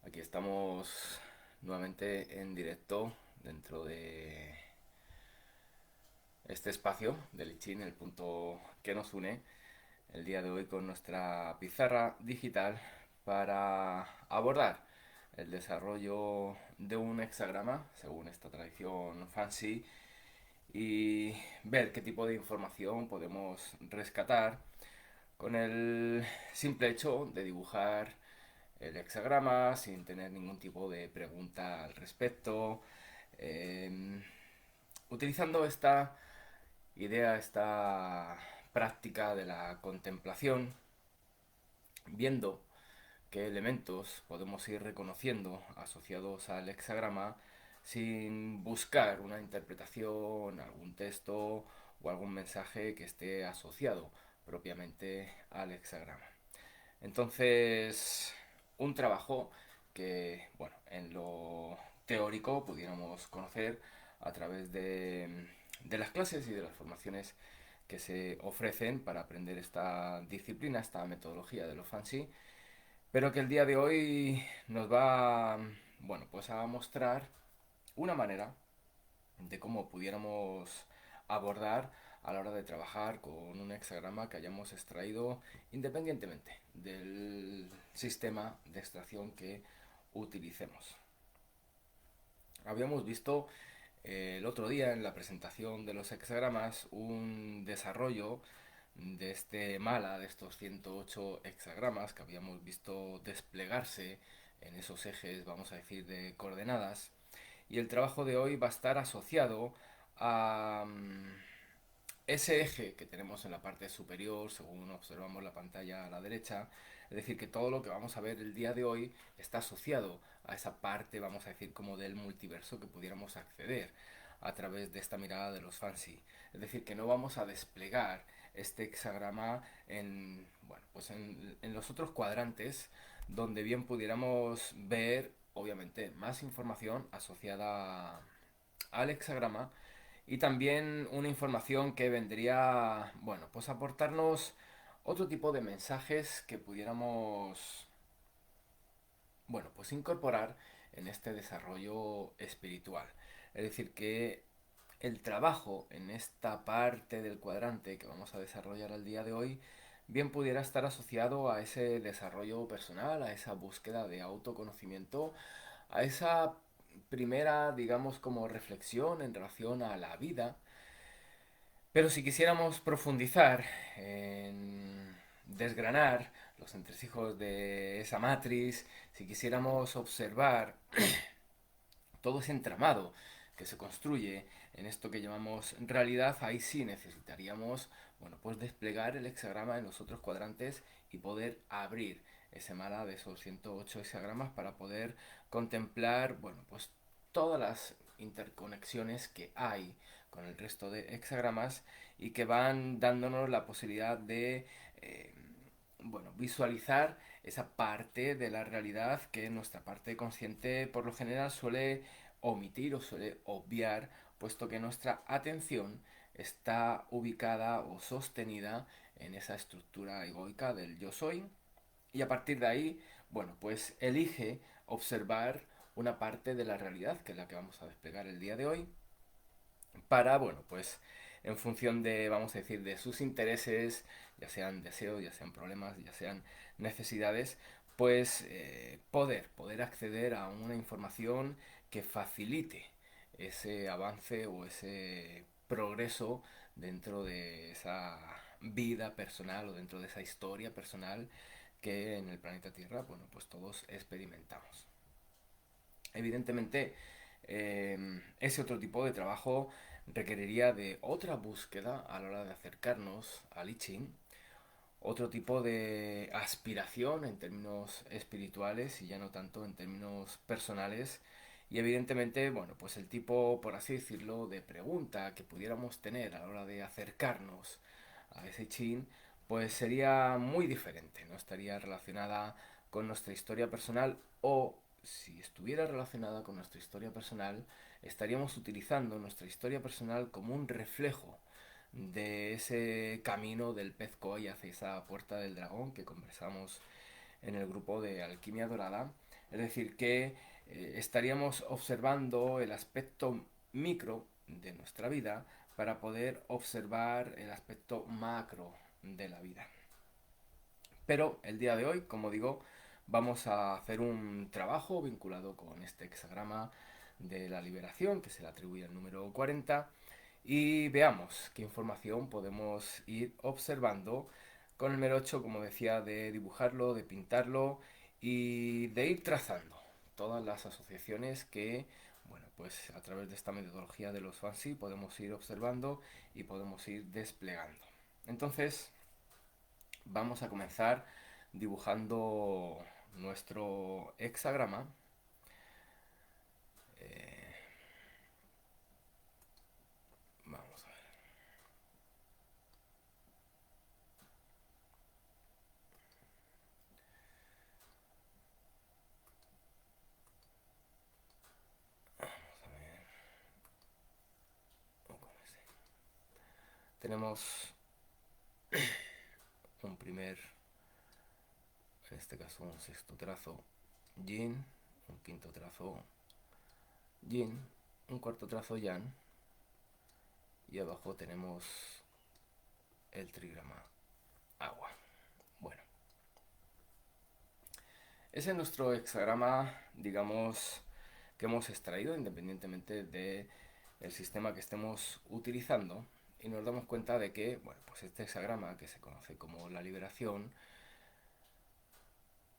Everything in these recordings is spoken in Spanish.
Aquí estamos nuevamente en directo dentro de este espacio del Ichin, el punto que nos une el día de hoy con nuestra pizarra digital para abordar el desarrollo de un hexagrama según esta tradición fancy y ver qué tipo de información podemos rescatar con el simple hecho de dibujar el hexagrama sin tener ningún tipo de pregunta al respecto. eh, Utilizando esta idea, esta práctica de la contemplación, viendo qué elementos podemos ir reconociendo asociados al hexagrama sin buscar una interpretación, algún texto o algún mensaje que esté asociado propiamente al hexagrama. Entonces, un trabajo que, bueno, en lo teórico pudiéramos conocer a través de las clases y de las formaciones que se ofrecen para aprender esta disciplina, esta metodología de lo fancy, pero que el día de hoy nos va, bueno, pues a mostrar una manera de cómo pudiéramos abordar a la hora de trabajar con un hexagrama que hayamos extraído independientemente del sistema de extracción que utilicemos. Habíamos visto el otro día en la presentación de los hexagramas un desarrollo de este mala, de estos 108 hexagramas que habíamos visto desplegarse en esos ejes, vamos a decir, de coordenadas. Y el trabajo de hoy va a estar asociado a ese eje que tenemos en la parte superior, según observamos la pantalla a la derecha. Es decir, que todo lo que vamos a ver el día de hoy está asociado a esa parte, vamos a decir, como del multiverso que pudiéramos acceder a través de esta mirada de los fancy. Es decir, que no vamos a desplegar este hexagrama en, bueno, pues en los otros cuadrantes donde bien pudiéramos ver, obviamente, más información asociada al hexagrama y también una información que vendría, bueno, pues a aportarnos otro tipo de mensajes que pudiéramos, bueno, pues incorporar en este desarrollo espiritual. Es decir, que el trabajo en esta parte del cuadrante que vamos a desarrollar al día de hoy bien pudiera estar asociado a ese desarrollo personal, a esa búsqueda de autoconocimiento, a esa primera, digamos, como reflexión en relación a la vida. Pero si quisiéramos profundizar en desgranar los entresijos de esa matriz, si quisiéramos observar todo ese entramado que se construye en esto que llamamos realidad, ahí sí necesitaríamos, bueno, pues desplegar el hexagrama en los otros cuadrantes y poder abrir ese mala de esos 108 hexagramas para poder contemplar, bueno, pues todas las interconexiones que hay con el resto de hexagramas y que van dándonos la posibilidad de bueno, visualizar esa parte de la realidad que nuestra parte consciente por lo general suele omitir o suele obviar, puesto que nuestra atención está ubicada o sostenida en esa estructura egoica del yo soy y a partir de ahí, bueno, pues elige observar una parte de la realidad que es la que vamos a desplegar el día de hoy para, bueno, pues en función de, vamos a decir, de sus intereses, ya sean deseos, ya sean problemas, ya sean necesidades, pues poder acceder a una información que facilite ese avance o ese progreso dentro de esa vida personal o dentro de esa historia personal que en el planeta Tierra, bueno, pues todos experimentamos. Evidentemente, ese otro tipo de trabajo requeriría de otra búsqueda a la hora de acercarnos al I Ching, otro tipo de aspiración en términos espirituales y ya no tanto en términos personales. Y evidentemente, bueno, pues el tipo, por así decirlo, de pregunta que pudiéramos tener a la hora de acercarnos a ese chin, pues sería muy diferente, no estaría relacionada con nuestra historia personal o si estuviera relacionada con nuestra historia personal, estaríamos utilizando nuestra historia personal como un reflejo de ese camino del pez koi hacia esa puerta del dragón que conversamos en el grupo de Alquimia Dorada. Es decir, que estaríamos observando el aspecto micro de nuestra vida para poder observar el aspecto macro de la vida. Pero el día de hoy, como digo, vamos a hacer un trabajo vinculado con este hexagrama de la liberación, que se le atribuye el número 40, y veamos qué información podemos ir observando con el mero hecho, como decía, de dibujarlo, de pintarlo y de ir trazando todas las asociaciones que, bueno, pues a través de esta metodología de los FANSI podemos ir observando y podemos ir desplegando. Entonces, vamos a comenzar dibujando nuestro hexagrama. Eh, Vamos a ver. Vamos a ver. Tenemos un primer, en este caso un sexto trazo yin, un quinto trazo yin, un cuarto trazo yang, y abajo tenemos el trigrama agua. Bueno, ese es nuestro hexagrama, digamos, que hemos extraído independientemente de el sistema que estemos utilizando, y nos damos cuenta de que, bueno, pues este hexagrama, que se conoce como la liberación,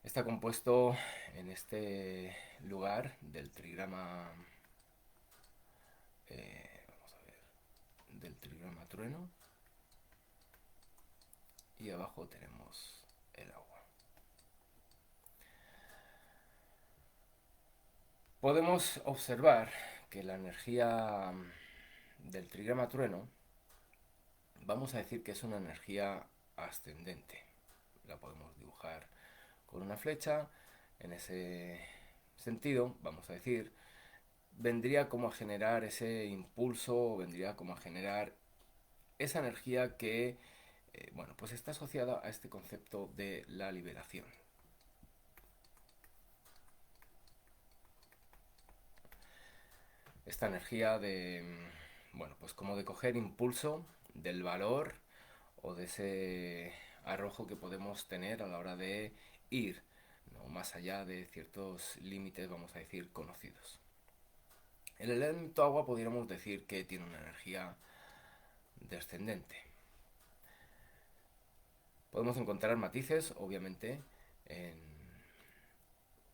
está compuesto en este lugar del trigrama, vamos a ver, del trigrama trueno, y abajo tenemos el agua. Podemos observar que la energía del trigrama trueno, vamos a decir que es una energía ascendente. La podemos dibujar con una flecha. En ese sentido, vamos a decir, vendría como a generar ese impulso, vendría como a generar esa energía que, bueno, pues está asociada a este concepto de la liberación. Esta energía de, bueno, pues como de coger impulso del valor o de ese arrojo que podemos tener a la hora de ir, ¿no?, más allá de ciertos límites, vamos a decir, conocidos. El elemento agua podríamos decir que tiene una energía descendente. Podemos encontrar matices, obviamente, en,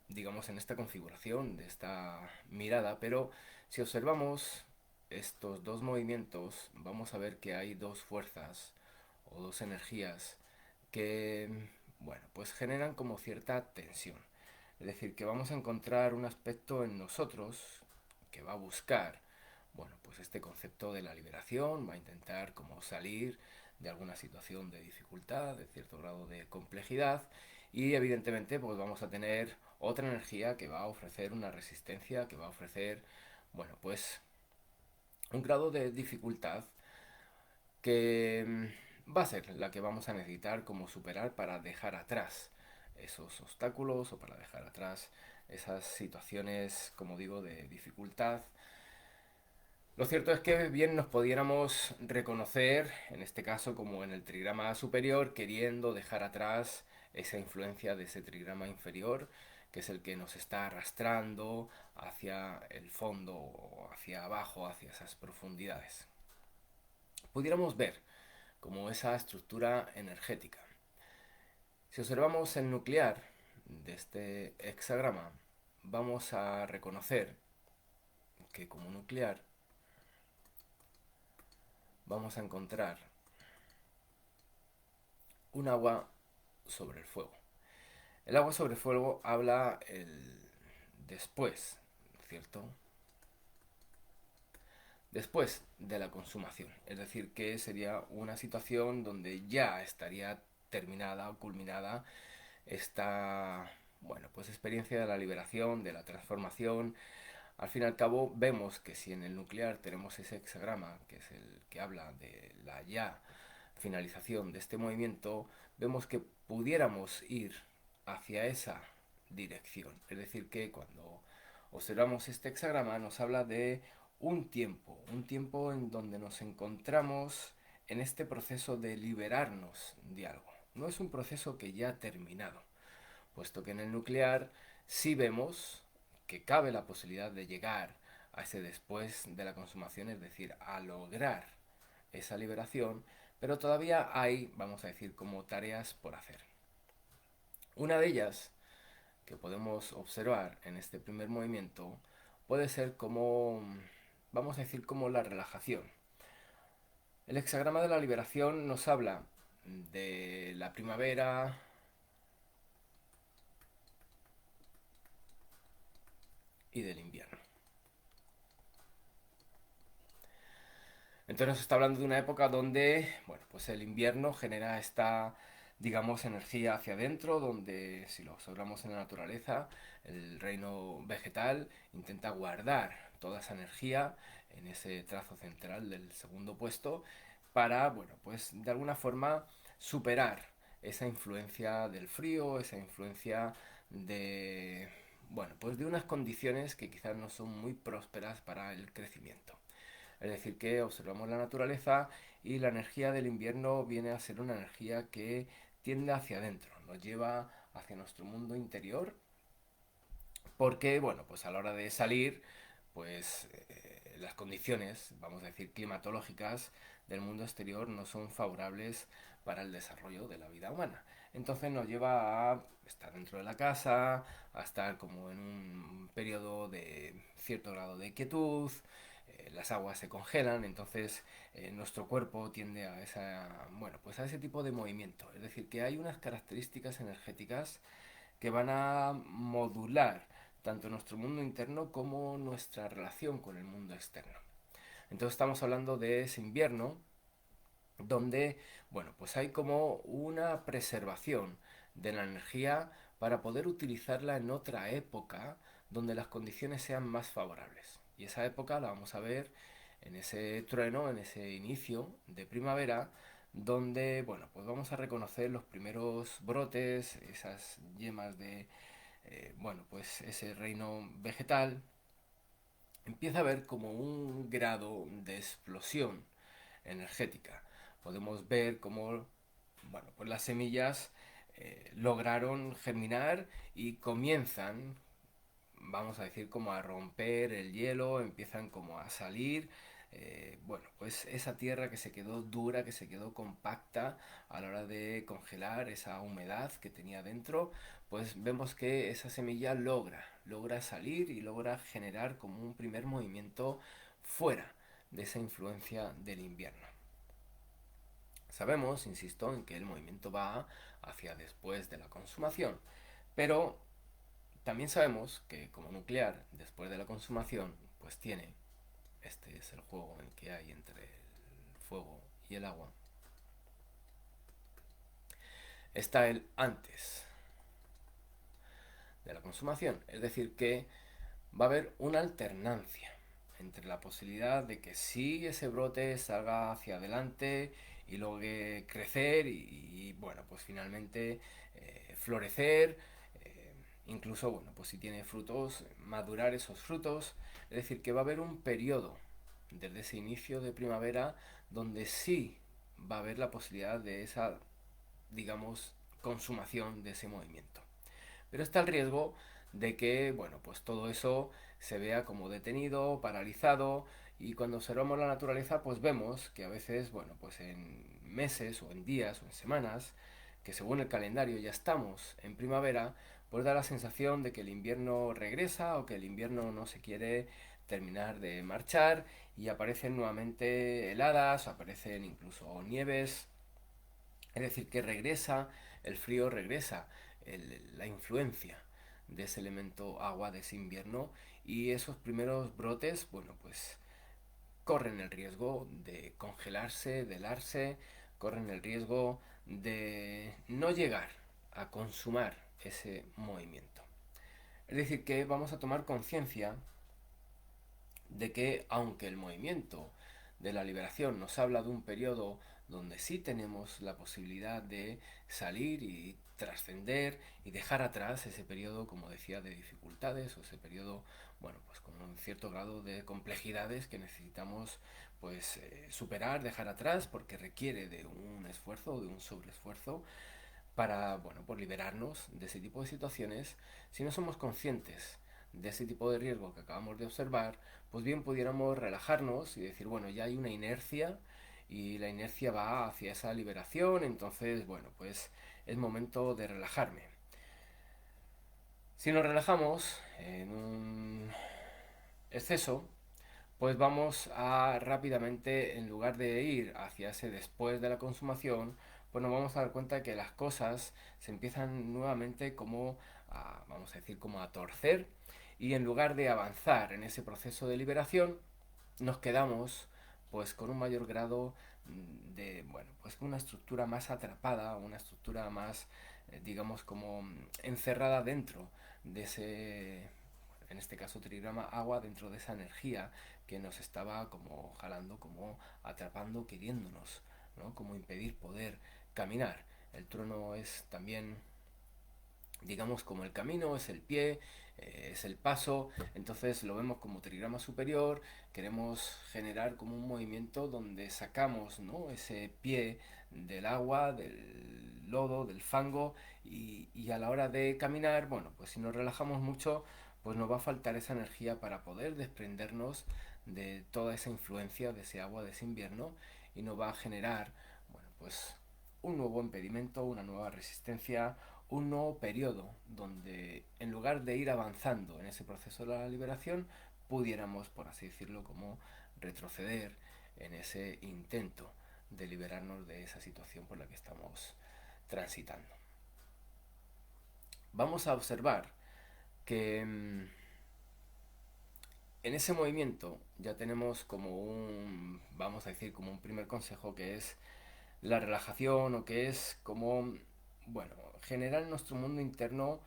digamos, en esta configuración de esta mirada, pero si observamos estos dos movimientos, vamos a ver que hay dos fuerzas o dos energías que, bueno, pues generan como cierta tensión. Es decir, que vamos a encontrar un aspecto en nosotros que va a buscar, bueno, pues este concepto de la liberación, va a intentar como salir de alguna situación de dificultad, de cierto grado de complejidad, y evidentemente pues vamos a tener otra energía que va a ofrecer una resistencia, que va a ofrecer, bueno, pues un grado de dificultad que va a ser la que vamos a necesitar como superar para dejar atrás esos obstáculos o para dejar atrás esas situaciones, como digo, de dificultad. Lo cierto es que bien nos pudiéramos reconocer, en este caso como en el trigrama superior, queriendo dejar atrás esa influencia de ese trigrama inferior, que es el que nos está arrastrando hacia el fondo o hacia abajo, hacia esas profundidades. Pudiéramos ver como esa estructura energética. Si observamos el nuclear de este hexagrama, vamos a reconocer que como nuclear vamos a encontrar un agua sobre el fuego. El agua sobre el fuego habla el después, ¿cierto? Después de la consumación. Es decir, que sería una situación donde ya estaría terminada o culminada esta, bueno, pues experiencia de la liberación, de la transformación. Al fin y al cabo, vemos que si en el nuclear tenemos ese hexagrama, que es el que habla de la ya finalización de este movimiento, vemos que pudiéramos ir hacia esa dirección. Es decir, que cuando observamos este hexagrama nos habla de un tiempo en donde nos encontramos en este proceso de liberarnos de algo. No es un proceso que ya ha terminado, puesto que en el nuclear sí vemos que cabe la posibilidad de llegar a ese después de la consumación, es decir, a lograr esa liberación, pero todavía hay, vamos a decir, como tareas por hacer. Una de ellas que podemos observar en este primer movimiento puede ser como, vamos a decir, como la relajación. El hexagrama de la liberación nos habla de la primavera y del invierno. Entonces nos está hablando de una época donde, bueno, pues el invierno genera esta, digamos, energía hacia adentro, donde si lo observamos en la naturaleza, el reino vegetal intenta guardar toda esa energía en ese trazo central del segundo puesto para, bueno, pues de alguna forma superar esa influencia del frío, esa influencia de, bueno, pues de unas condiciones que quizás no son muy prósperas para el crecimiento. Es decir, que observamos la naturaleza y la energía del invierno viene a ser una energía que tiende hacia adentro, nos lleva hacia nuestro mundo interior, porque, bueno, pues a la hora de salir, pues las condiciones, vamos a decir, climatológicas del mundo exterior no son favorables para el desarrollo de la vida humana. Entonces nos lleva a estar dentro de la casa, a estar como en un periodo de cierto grado de quietud, las aguas se congelan, entonces nuestro cuerpo tiende a esa, bueno, pues a ese tipo de movimiento. Es decir, que hay unas características energéticas que van a modular tanto nuestro mundo interno como nuestra relación con el mundo externo. Entonces estamos hablando de ese invierno donde, bueno, pues hay como una preservación de la energía para poder utilizarla en otra época donde las condiciones sean más favorables. Y esa época la vamos a ver en ese trueno, en ese inicio de primavera, donde, bueno, pues vamos a reconocer los primeros brotes, esas yemas de, bueno, pues ese reino vegetal. Empieza a haber como un grado de explosión energética. Podemos ver cómo, bueno, pues las semillas lograron germinar y comienzan, vamos a decir, como a romper el hielo, empiezan como a salir. Bueno, pues esa tierra que se quedó dura, que se quedó compacta a la hora de congelar esa humedad que tenía dentro, pues vemos que esa semilla logra salir y logra generar como un primer movimiento fuera de esa influencia del invierno. Sabemos, insisto, en que el movimiento va hacia después de la consumación, pero también sabemos que como nuclear, después de la consumación, pues tiene, este es el juego en que hay entre el fuego y el agua, está el antes de la consumación, es decir, que va a haber una alternancia entre la posibilidad de que sí ese brote salga hacia adelante y logre crecer y, bueno, pues finalmente florecer, incluso, bueno, pues si tiene frutos, madurar esos frutos. Es decir, que va a haber un periodo desde ese inicio de primavera donde sí va a haber la posibilidad de esa, digamos, consumación de ese movimiento. Pero está el riesgo de que, bueno, pues todo eso se vea como detenido, paralizado, y cuando observamos la naturaleza, pues vemos que a veces, bueno, pues en meses o en días o en semanas, que según el calendario ya estamos en primavera, pues da la sensación de que el invierno regresa o que el invierno no se quiere terminar de marchar y aparecen nuevamente heladas, aparecen incluso nieves, es decir, que regresa el frío, regresa la influencia de ese elemento agua de ese invierno y esos primeros brotes, bueno, pues corren el riesgo de congelarse, de helarse, corren el riesgo de no llegar a consumar ese movimiento. Es decir, que vamos a tomar conciencia de que aunque el movimiento de la liberación nos habla de un periodo donde sí tenemos la posibilidad de salir y trascender y dejar atrás ese periodo, como decía, de dificultades o ese periodo, bueno, pues con un cierto grado de complejidades que necesitamos pues superar, dejar atrás, porque requiere de un esfuerzo, de un sobreesfuerzo para, bueno, pues liberarnos de ese tipo de situaciones. Si no somos conscientes de ese tipo de riesgo que acabamos de observar, pues bien pudiéramos relajarnos y decir, bueno, ya hay una inercia y la inercia va hacia esa liberación, entonces, bueno, pues es momento de relajarme. Si nos relajamos en un exceso, pues vamos a rápidamente, en lugar de ir hacia ese después de la consumación, pues nos vamos a dar cuenta que las cosas se empiezan nuevamente como a, vamos a decir, como a torcer, y en lugar de avanzar en ese proceso de liberación, nos quedamos pues con un mayor grado de, bueno, pues una estructura más atrapada, una estructura más, digamos, como encerrada dentro de ese, en este caso trigrama agua, dentro de esa energía que nos estaba como jalando, como atrapando, queriéndonos, ¿no? Como impedir poder caminar. El trueno es también, digamos, como el camino, es el pie, es el paso, entonces lo vemos como trigrama superior, queremos generar como un movimiento donde sacamos, ¿no?, ese pie del agua, del lodo, del fango, y a la hora de caminar, bueno, pues si nos relajamos mucho, pues nos va a faltar esa energía para poder desprendernos de toda esa influencia de ese agua de ese invierno, y nos va a generar, bueno, pues un nuevo impedimento, una nueva resistencia, un nuevo periodo donde en lugar de ir avanzando en ese proceso de la liberación, pudiéramos, por así decirlo, como retroceder en ese intento de liberarnos de esa situación por la que estamos transitando. Vamos a observar que en ese movimiento ya tenemos como un, vamos a decir, como un primer consejo, que es la relajación, o que es como, bueno, generar en nuestro mundo interno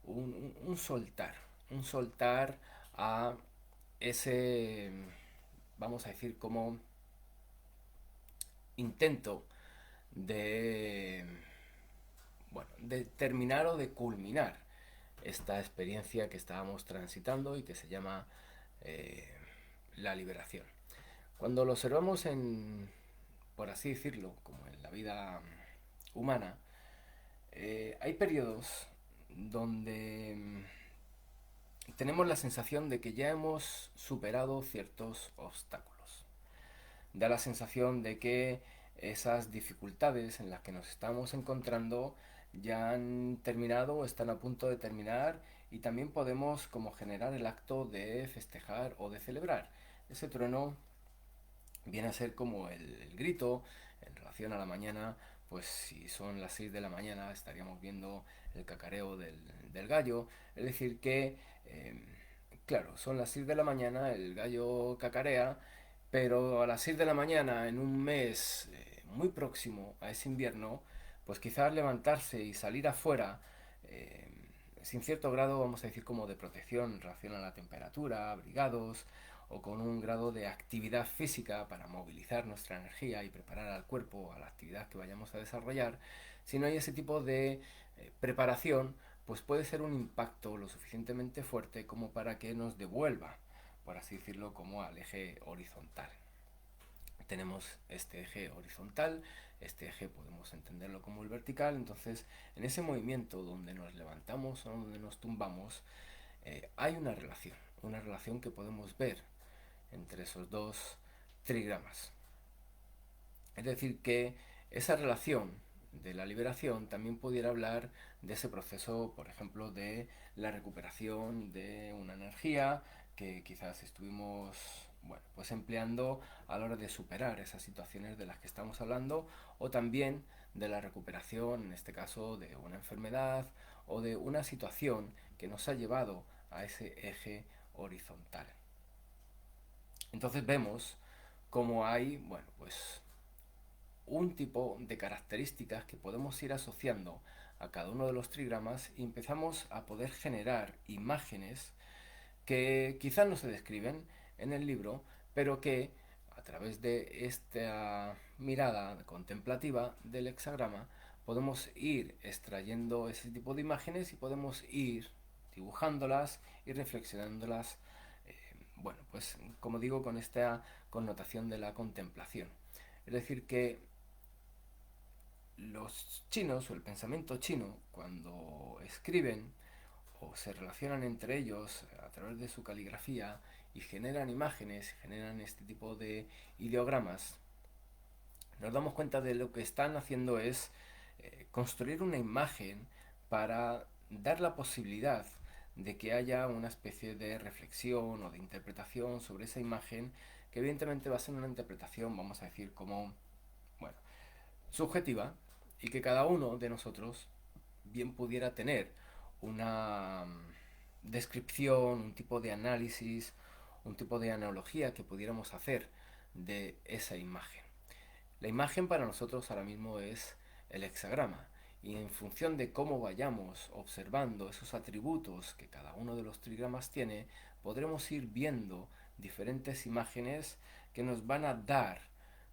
un soltar a ese, vamos a decir, como intento de, bueno, de terminar o de culminar esta experiencia que estábamos transitando y que se llama eh, la liberación. Cuando lo observamos en, por así decirlo, como en la vida humana, hay periodos donde tenemos la sensación de que ya hemos superado ciertos obstáculos. Da la sensación de que esas dificultades en las que nos estamos encontrando ya han terminado o están a punto de terminar, y también podemos como generar el acto de festejar o de celebrar. Ese trueno viene a ser como el grito en relación a la mañana. Pues si son las 6 de la mañana estaríamos viendo el cacareo del gallo, es decir que, claro, son las 6 de la mañana, el gallo cacarea, pero a las 6 de la mañana en un mes muy próximo a ese invierno, pues quizás levantarse y salir afuera eh, sin cierto grado, vamos a decir, como de protección en relación a la temperatura, abrigados, o con un grado de actividad física para movilizar nuestra energía y preparar al cuerpo a la actividad que vayamos a desarrollar. Si no hay ese tipo de preparación, pues puede ser un impacto lo suficientemente fuerte como para que nos devuelva, por así decirlo, como al eje horizontal. Tenemos este eje horizontal, este eje podemos entenderlo como el vertical, entonces en ese movimiento donde nos levantamos o donde nos tumbamos, hay una relación que podemos ver entre esos dos trigramas. Es decir, que esa relación de la liberación también pudiera hablar de ese proceso, por ejemplo, de la recuperación de una energía que quizás estuvimos, bueno, pues empleando a la hora de superar esas situaciones de las que estamos hablando, o también de la recuperación, en este caso, de una enfermedad o de una situación que nos ha llevado a ese eje horizontal. Entonces vemos cómo hay, bueno, pues un tipo de características que podemos ir asociando a cada uno de los trigramas, y empezamos a poder generar imágenes que quizás no se describen en el libro, pero que a través de esta mirada contemplativa del hexagrama, podemos ir extrayendo ese tipo de imágenes y podemos ir dibujándolas y reflexionándolas, bueno, pues como digo, con esta connotación de la contemplación. Es decir, que los chinos o el pensamiento chino, cuando escriben o se relacionan entre ellos a través de su caligrafía y generan imágenes, generan este tipo de ideogramas, nos damos cuenta de lo que están haciendo es construir una imagen para dar la posibilidad de que haya una especie de reflexión o de interpretación sobre esa imagen, que evidentemente va a ser una interpretación, vamos a decir, como, bueno, subjetiva, y que cada uno de nosotros bien pudiera tener una descripción, un tipo de análisis, un tipo de analogía que pudiéramos hacer de esa imagen. La imagen para nosotros ahora mismo es el hexagrama, y en función de cómo vayamos observando esos atributos que cada uno de los trigramas tiene, podremos ir viendo diferentes imágenes que nos van a dar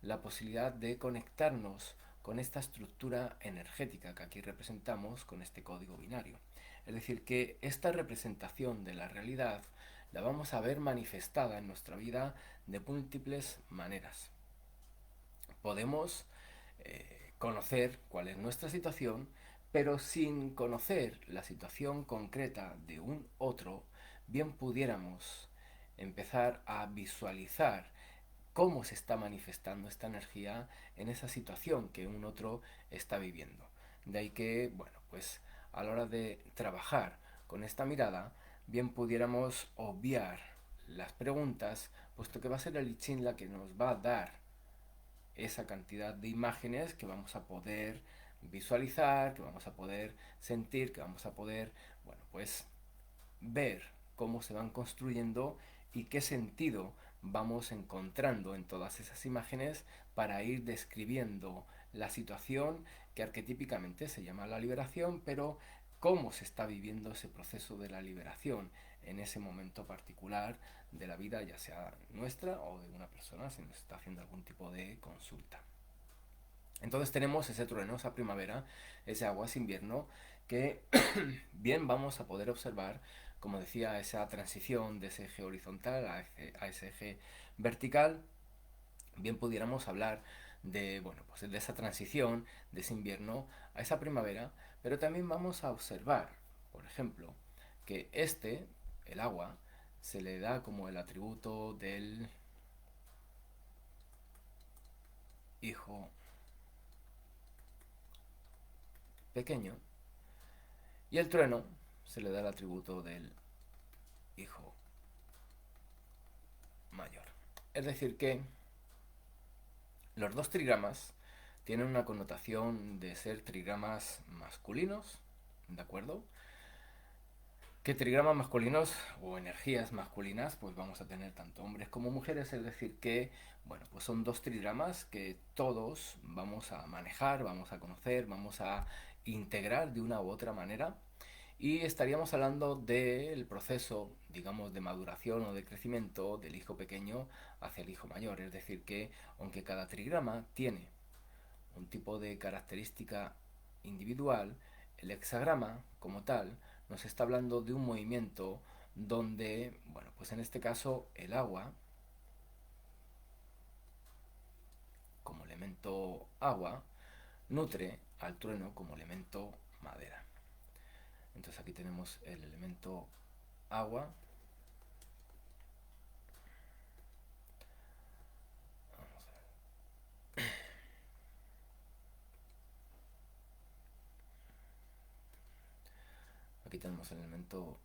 la posibilidad de conectarnos con esta estructura energética que aquí representamos con este código binario. Es decir, que esta representación de la realidad la vamos a ver manifestada en nuestra vida de múltiples maneras. Podemos conocer cuál es nuestra situación, pero sin conocer la situación concreta de un otro, bien pudiéramos empezar a visualizar cómo se está manifestando esta energía en esa situación que un otro está viviendo. De ahí que, bueno, pues a la hora de trabajar con esta mirada, bien pudiéramos obviar las preguntas, puesto que va a ser el I Ching la que nos va a dar esa cantidad de imágenes que vamos a poder visualizar, que vamos a poder sentir, que vamos a poder, bueno, pues ver cómo se van construyendo y qué sentido vamos encontrando en todas esas imágenes para ir describiendo la situación que arquetípicamente se llama la liberación, pero cómo se está viviendo ese proceso de la liberación en ese momento particular de la vida, ya sea nuestra o de una persona si nos está haciendo algún tipo de consulta. Entonces tenemos ese trueno, esa primavera, ese aguas invierno, que bien vamos a poder observar, como decía, esa transición de ese eje horizontal a ese eje vertical. Bien pudiéramos hablar de, bueno, pues de esa transición de ese invierno a esa primavera, pero también vamos a observar, por ejemplo, que el agua, se le da como el atributo del hijo pequeño, y el trueno se le da el atributo del hijo mayor. Es decir, que los dos trigramas tienen una connotación de ser trigramas masculinos, ¿de acuerdo? Que trigramas masculinos o energías masculinas, pues vamos a tener tanto hombres como mujeres, es decir que, bueno, pues son dos trigramas que todos vamos a manejar, vamos a conocer, vamos a integrar de una u otra manera, y estaríamos hablando del proceso, digamos, de maduración o de crecimiento del hijo pequeño hacia el hijo mayor, es decir que, aunque cada trigrama tiene un tipo de característica individual, el hexagrama como tal nos está hablando de un movimiento donde, bueno, pues en este caso el agua, como elemento agua, nutre al trueno como elemento madera. Entonces aquí tenemos el elemento agua. Aquí tenemos el elemento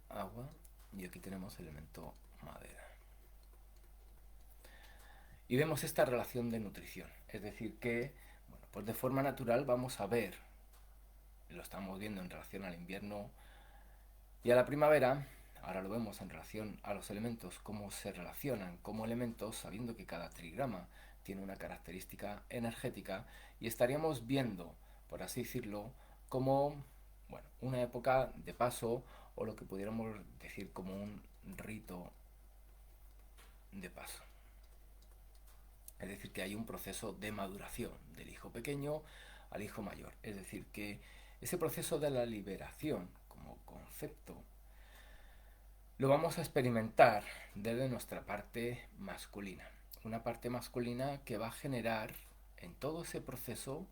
agua y aquí tenemos el elemento madera. Y vemos esta relación de nutrición, es decir que, bueno, pues de forma natural vamos a ver, lo estamos viendo en relación al invierno y a la primavera, ahora lo vemos en relación a los elementos, cómo se relacionan como elementos, sabiendo que cada trigrama tiene una característica energética, y estaríamos viendo, por así decirlo, como, bueno, una época de paso, o lo que pudiéramos decir como un rito de paso. Es decir, que hay un proceso de maduración del hijo pequeño al hijo mayor. Es decir, que ese proceso de la liberación como concepto lo vamos a experimentar desde nuestra parte masculina. Una parte masculina que va a generar en todo ese proceso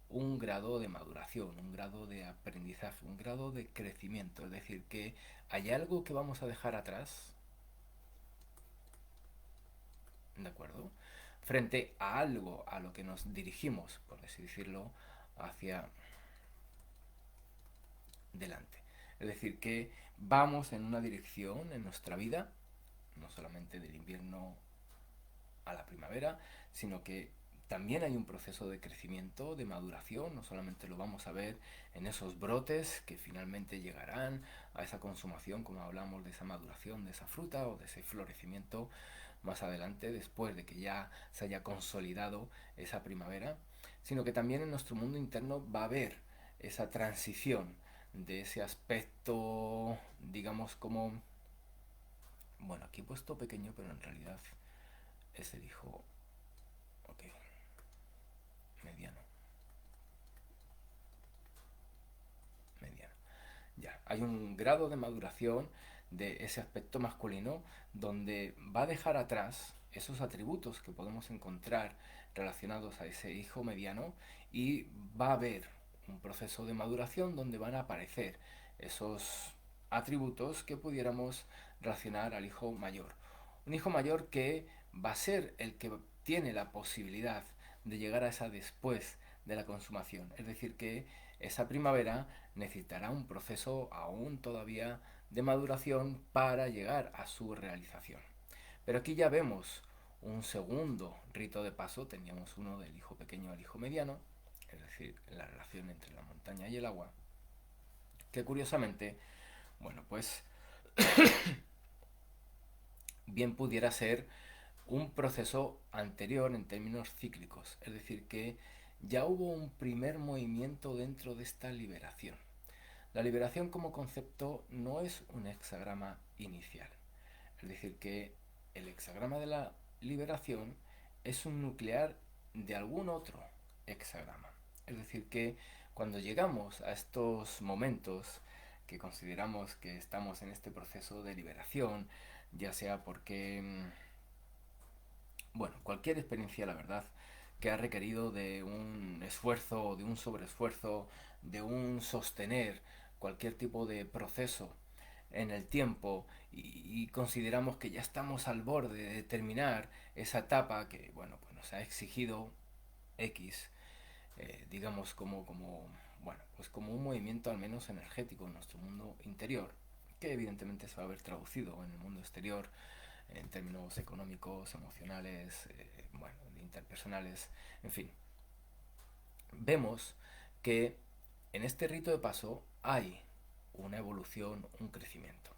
un grado de maduración, un grado de aprendizaje, un grado de crecimiento. Es decir, que hay algo que vamos a dejar atrás, ¿de acuerdo? Frente a algo a lo que nos dirigimos, por así decirlo, hacia delante. Es decir, que vamos en una dirección en nuestra vida, no solamente del invierno a la primavera, sino que también hay un proceso de crecimiento, de maduración, no solamente lo vamos a ver en esos brotes que finalmente llegarán a esa consumación, como hablamos de esa maduración de esa fruta o de ese florecimiento más adelante, después de que ya se haya consolidado esa primavera, sino que también en nuestro mundo interno va a haber esa transición de ese aspecto, digamos como, bueno, aquí he puesto pequeño, pero en realidad es el hijo, ok, mediano, mediano. Ya, hay un grado de maduración de ese aspecto masculino donde va a dejar atrás esos atributos que podemos encontrar relacionados a ese hijo mediano y va a haber un proceso de maduración donde van a aparecer esos atributos que pudiéramos relacionar al hijo mayor. Un hijo mayor que va a ser el que tiene la posibilidad de llegar a esa después de la consumación. Es decir, que esa primavera necesitará un proceso aún todavía de maduración para llegar a su realización. Pero aquí ya vemos un segundo rito de paso, teníamos uno del hijo pequeño al hijo mediano, es decir, la relación entre la montaña y el agua, que curiosamente, bueno, pues bien pudiera ser un proceso anterior en términos cíclicos, es decir, que ya hubo un primer movimiento dentro de esta liberación. La liberación como concepto no es un hexagrama inicial, es decir, que el hexagrama de la liberación es un nuclear de algún otro hexagrama. Es decir, que cuando llegamos a estos momentos que consideramos que estamos en este proceso de liberación, ya sea porque bueno, cualquier experiencia, la verdad, que ha requerido de un esfuerzo, de un sobreesfuerzo, de un sostener cualquier tipo de proceso en el tiempo y consideramos que ya estamos al borde de terminar esa etapa que, bueno, pues nos ha exigido X, digamos, bueno, pues como un movimiento al menos energético en nuestro mundo interior, que evidentemente se va a ver traducido en el mundo exterior en términos económicos, emocionales, bueno, interpersonales, en fin. Vemos que en este rito de paso hay una evolución, un crecimiento.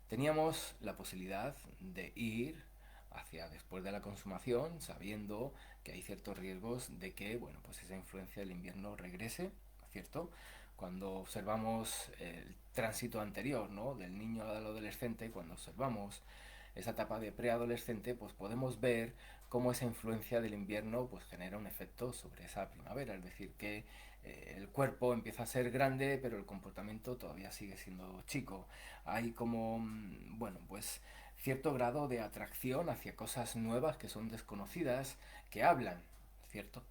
Teníamos la posibilidad de ir hacia después de la consumación, sabiendo que hay ciertos riesgos de que, bueno, pues esa influencia del invierno regrese, ¿cierto? Cuando observamos el tránsito anterior, ¿no? Del niño al adolescente, cuando observamos esa etapa de preadolescente, pues podemos ver cómo esa influencia del invierno pues genera un efecto sobre esa primavera, es decir, que el cuerpo empieza a ser grande, pero el comportamiento todavía sigue siendo chico. Hay como, bueno, pues cierto grado de atracción hacia cosas nuevas que son desconocidas, que hablan, ¿cierto?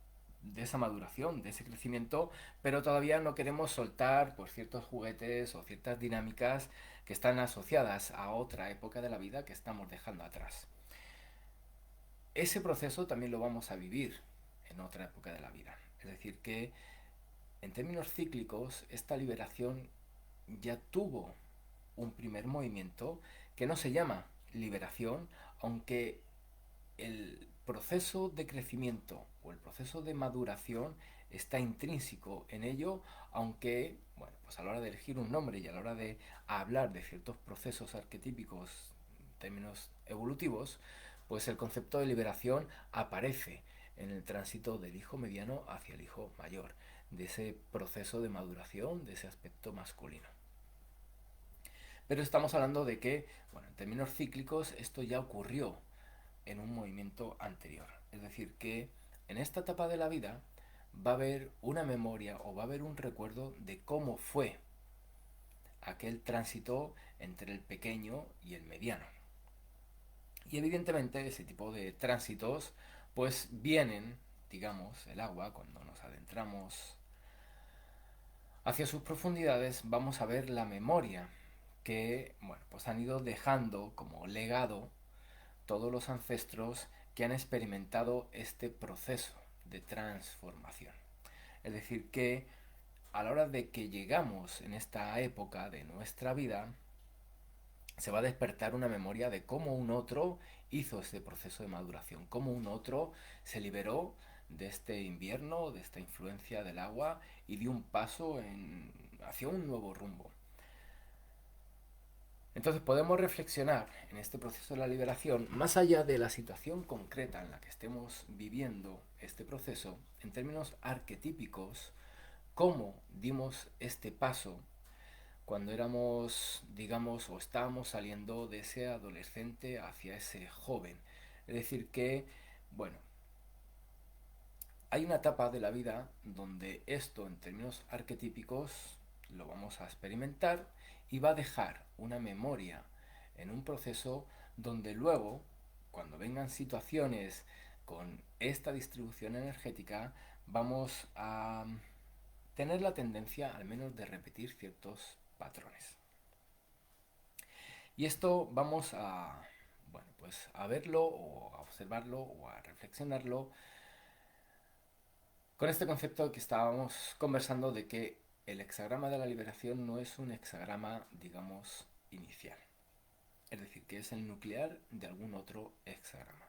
De esa maduración, de ese crecimiento, pero todavía no queremos soltar pues, ciertos juguetes o ciertas dinámicas que están asociadas a otra época de la vida que estamos dejando atrás. Ese proceso también lo vamos a vivir en otra época de la vida. Es decir, que en términos cíclicos, esta liberación ya tuvo un primer movimiento que no se llama liberación, aunque el proceso de crecimiento o el proceso de maduración está intrínseco en ello, aunque, bueno, pues a la hora de elegir un nombre y a la hora de hablar de ciertos procesos arquetípicos en términos evolutivos, pues el concepto de liberación aparece en el tránsito del hijo mediano hacia el hijo mayor, de ese proceso de maduración, de ese aspecto masculino. Pero estamos hablando de que, bueno, en términos cíclicos esto ya ocurrió en un movimiento anterior. Es decir, que en esta etapa de la vida va a haber una memoria o va a haber un recuerdo de cómo fue aquel tránsito entre el pequeño y el mediano. Y evidentemente ese tipo de tránsitos pues vienen, digamos, el agua, cuando nos adentramos hacia sus profundidades, vamos a ver la memoria que, bueno, pues han ido dejando como legado todos los ancestros que han experimentado este proceso de transformación. Es decir, que a la hora de que llegamos en esta época de nuestra vida, se va a despertar una memoria de cómo un otro hizo este proceso de maduración, cómo un otro se liberó de este invierno, de esta influencia del agua y dio un paso hacia un nuevo rumbo. Entonces podemos reflexionar en este proceso de la liberación, más allá de la situación concreta en la que estemos viviendo este proceso, en términos arquetípicos, cómo dimos este paso cuando éramos, digamos, o estábamos saliendo de ese adolescente hacia ese joven. Es decir, que, bueno, hay una etapa de la vida donde esto, en términos arquetípicos, lo vamos a experimentar y va a dejar una memoria en un proceso donde luego, cuando vengan situaciones con esta distribución energética, vamos a tener la tendencia al menos de repetir ciertos patrones. Y esto vamos a, bueno, pues a verlo o a observarlo o a reflexionarlo con este concepto que estábamos conversando de que el hexagrama de la liberación no es un hexagrama, digamos, inicial. Es decir, que es el nuclear de algún otro hexagrama.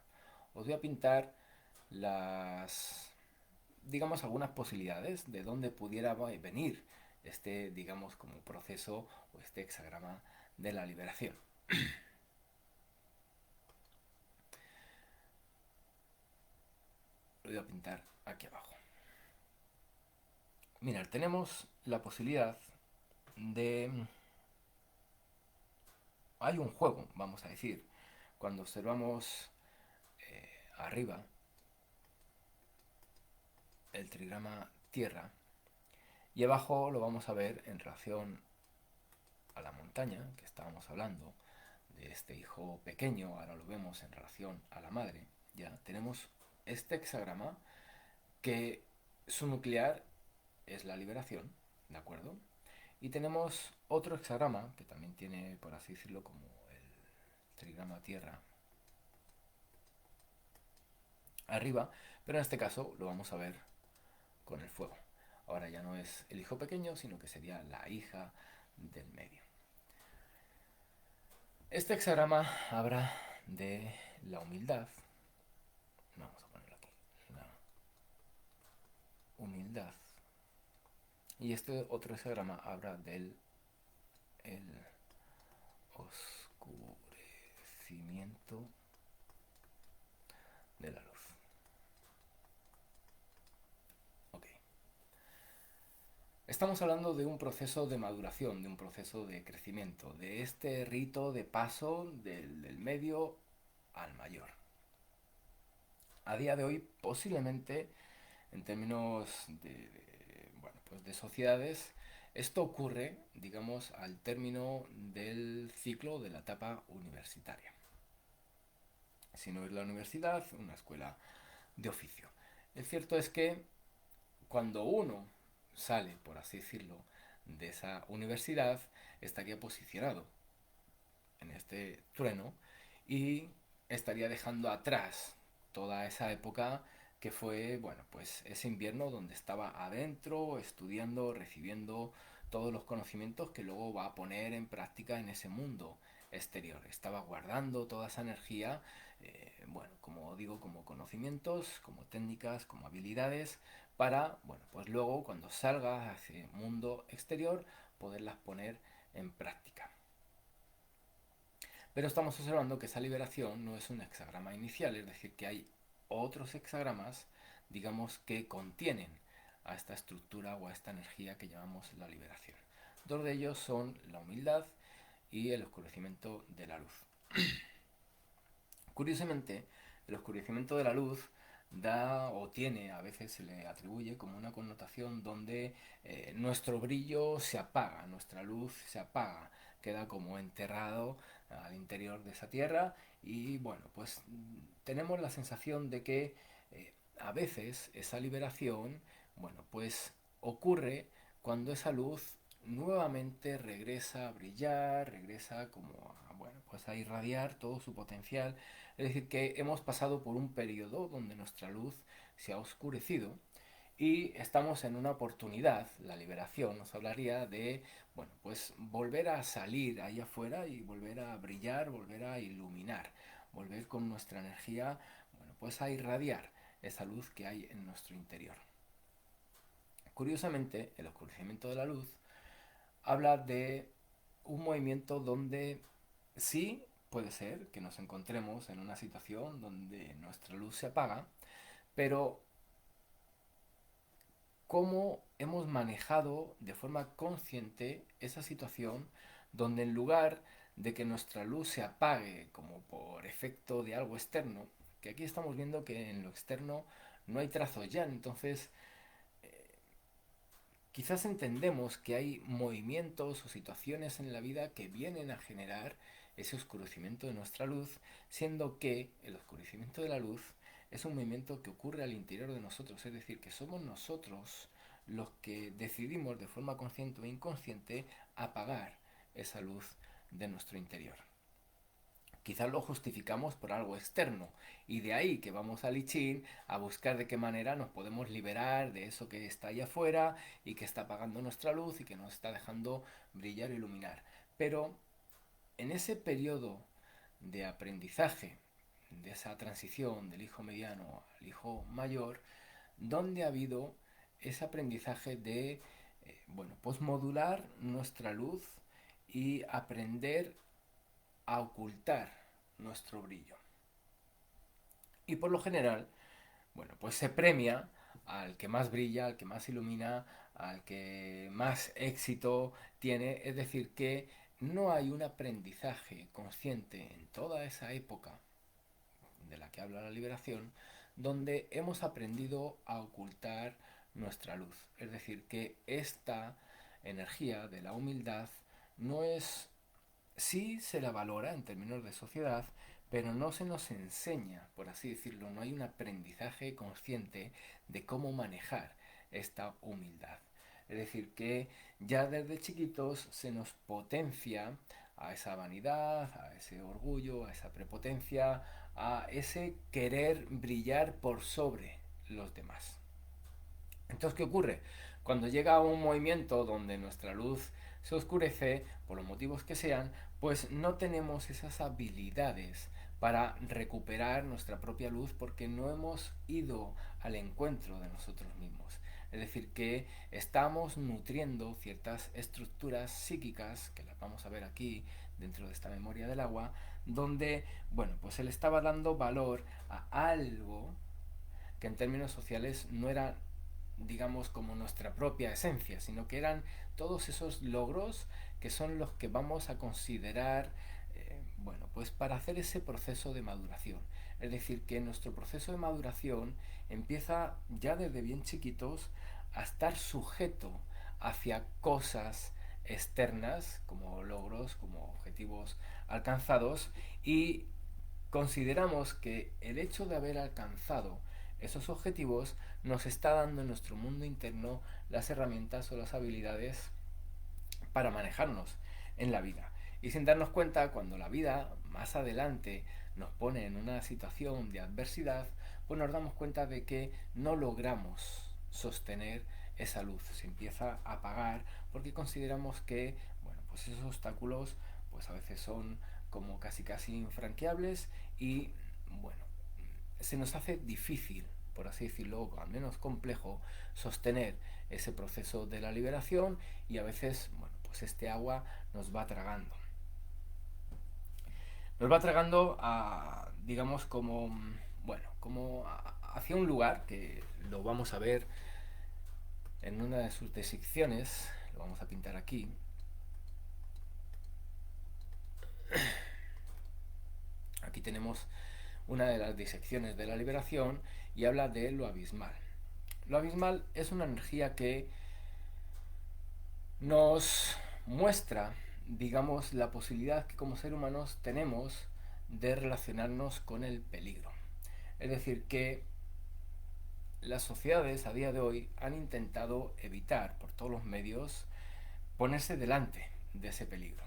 Os voy a pintar las, digamos, algunas posibilidades de dónde pudiera venir este, digamos, como proceso o este hexagrama de la liberación. Lo voy a pintar aquí abajo. Mirad, tenemos la posibilidad de... Hay un juego, vamos a decir, cuando observamos arriba el trigrama Tierra y abajo lo vamos a ver en relación a la montaña, que estábamos hablando de este hijo pequeño, ahora lo vemos en relación a la madre, ya tenemos este hexagrama que su nuclear es la liberación, ¿de acuerdo? Y tenemos otro hexagrama que también tiene, por así decirlo, como el trigrama Tierra arriba, pero en este caso lo vamos a ver con el fuego. Ahora ya no es el hijo pequeño, sino que sería la hija del medio. Este hexagrama habla de la humildad. Vamos a ponerlo aquí. La humildad. Y este otro hexagrama habla del el oscurecimiento de la luz. Ok. Estamos hablando de un proceso de maduración, de un proceso de crecimiento, de este rito de paso del medio al mayor. A día de hoy, posiblemente, en términos bueno, pues de sociedades, esto ocurre, digamos, al término del ciclo de la etapa universitaria. Si no es la universidad, una escuela de oficio. El cierto es que cuando uno sale, por así decirlo, de esa universidad, estaría posicionado en este trueno y estaría dejando atrás toda esa época que fue, bueno, pues ese invierno donde estaba adentro, estudiando, recibiendo todos los conocimientos que luego va a poner en práctica en ese mundo exterior. Estaba guardando toda esa energía, bueno, como digo, como conocimientos, como técnicas, como habilidades, para, bueno, pues luego cuando salga a ese mundo exterior, poderlas poner en práctica. Pero estamos observando que esa liberación no es un hexagrama inicial, es decir, que hay otros hexagramas, digamos, que contienen a esta estructura o a esta energía que llamamos la liberación. Dos de ellos son la humildad y el oscurecimiento de la luz. Curiosamente, el oscurecimiento de la luz da o tiene, a veces se le atribuye como una connotación donde nuestro brillo se apaga, nuestra luz se apaga, queda como enterrado al interior de esa tierra y bueno, pues tenemos la sensación de que a veces esa liberación, bueno, pues ocurre cuando esa luz nuevamente regresa a brillar, regresa como a, bueno, pues a irradiar todo su potencial. Es decir, que hemos pasado por un periodo donde nuestra luz se ha oscurecido y estamos en una oportunidad, la liberación nos hablaría de, bueno, pues volver a salir ahí afuera y volver a brillar, volver a iluminar, volver con nuestra energía, bueno, pues a irradiar esa luz que hay en nuestro interior. Curiosamente, el oscurecimiento de la luz habla de un movimiento donde sí puede ser que nos encontremos en una situación donde nuestra luz se apaga, pero cómo hemos manejado de forma consciente esa situación donde en lugar de que nuestra luz se apague como por efecto de algo externo, que aquí estamos viendo que en lo externo no hay trazos ya, entonces quizás entendemos que hay movimientos o situaciones en la vida que vienen a generar ese oscurecimiento de nuestra luz, siendo que el oscurecimiento de la luz es un movimiento que ocurre al interior de nosotros, es decir, que somos nosotros los que decidimos de forma consciente o inconsciente apagar esa luz de nuestro interior. Quizás lo justificamos por algo externo y de ahí que vamos al I Ching a buscar de qué manera nos podemos liberar de eso que está allá afuera y que está apagando nuestra luz y que nos está dejando brillar e iluminar. Pero en ese periodo de aprendizaje, de esa transición del hijo mediano al hijo mayor, donde ha habido ese aprendizaje de, bueno, pues modular nuestra luz y aprender a ocultar nuestro brillo. Y por lo general, bueno, pues se premia al que más brilla, al que más ilumina, al que más éxito tiene. Es decir, que no hay un aprendizaje consciente en toda esa época de la que habla la liberación, donde hemos aprendido a ocultar nuestra luz. Es decir, que esta energía de la humildad no es, sí se la valora en términos de sociedad, pero no se nos enseña, por así decirlo, no hay un aprendizaje consciente de cómo manejar esta humildad. Es decir, que ya desde chiquitos se nos potencia a esa vanidad, a ese orgullo, a esa prepotencia, a ese querer brillar por sobre los demás. Entonces, ¿qué ocurre? Cuando llega un movimiento donde nuestra luz se oscurece, por los motivos que sean, pues no tenemos esas habilidades para recuperar nuestra propia luz porque no hemos ido al encuentro de nosotros mismos. Es decir, que estamos nutriendo ciertas estructuras psíquicas, que las vamos a ver aquí dentro de esta memoria del agua, donde, bueno, pues él estaba dando valor a algo que en términos sociales no era, digamos, como nuestra propia esencia, sino que eran todos esos logros que son los que vamos a considerar, bueno, pues para hacer ese proceso de maduración. Es decir, que nuestro proceso de maduración empieza ya desde bien chiquitos a estar sujeto hacia cosas externas, como logros, como objetivos alcanzados, y consideramos que el hecho de haber alcanzado esos objetivos nos está dando en nuestro mundo interno las herramientas o las habilidades para manejarnos en la vida. Y sin darnos cuenta, cuando la vida más adelante nos pone en una situación de adversidad, pues nos damos cuenta de que no logramos sostener esa luz. Se empieza a apagar porque consideramos que, bueno, pues esos obstáculos pues a veces son como casi casi infranqueables y bueno, se nos hace difícil, por así decirlo, o al menos complejo, sostener ese proceso de la liberación y a veces, bueno, pues este agua nos va tragando. Nos va tragando a, digamos, como, bueno, como hacia un lugar que lo vamos a ver en una de sus descripciones, lo vamos a pintar aquí. Aquí tenemos una de las disecciones de la liberación y habla de lo abismal. Lo abismal es una energía que nos muestra, digamos, la posibilidad que como seres humanos tenemos de relacionarnos con el peligro. Es decir, que las sociedades a día de hoy han intentado evitar por todos los medios ponerse delante de ese peligro.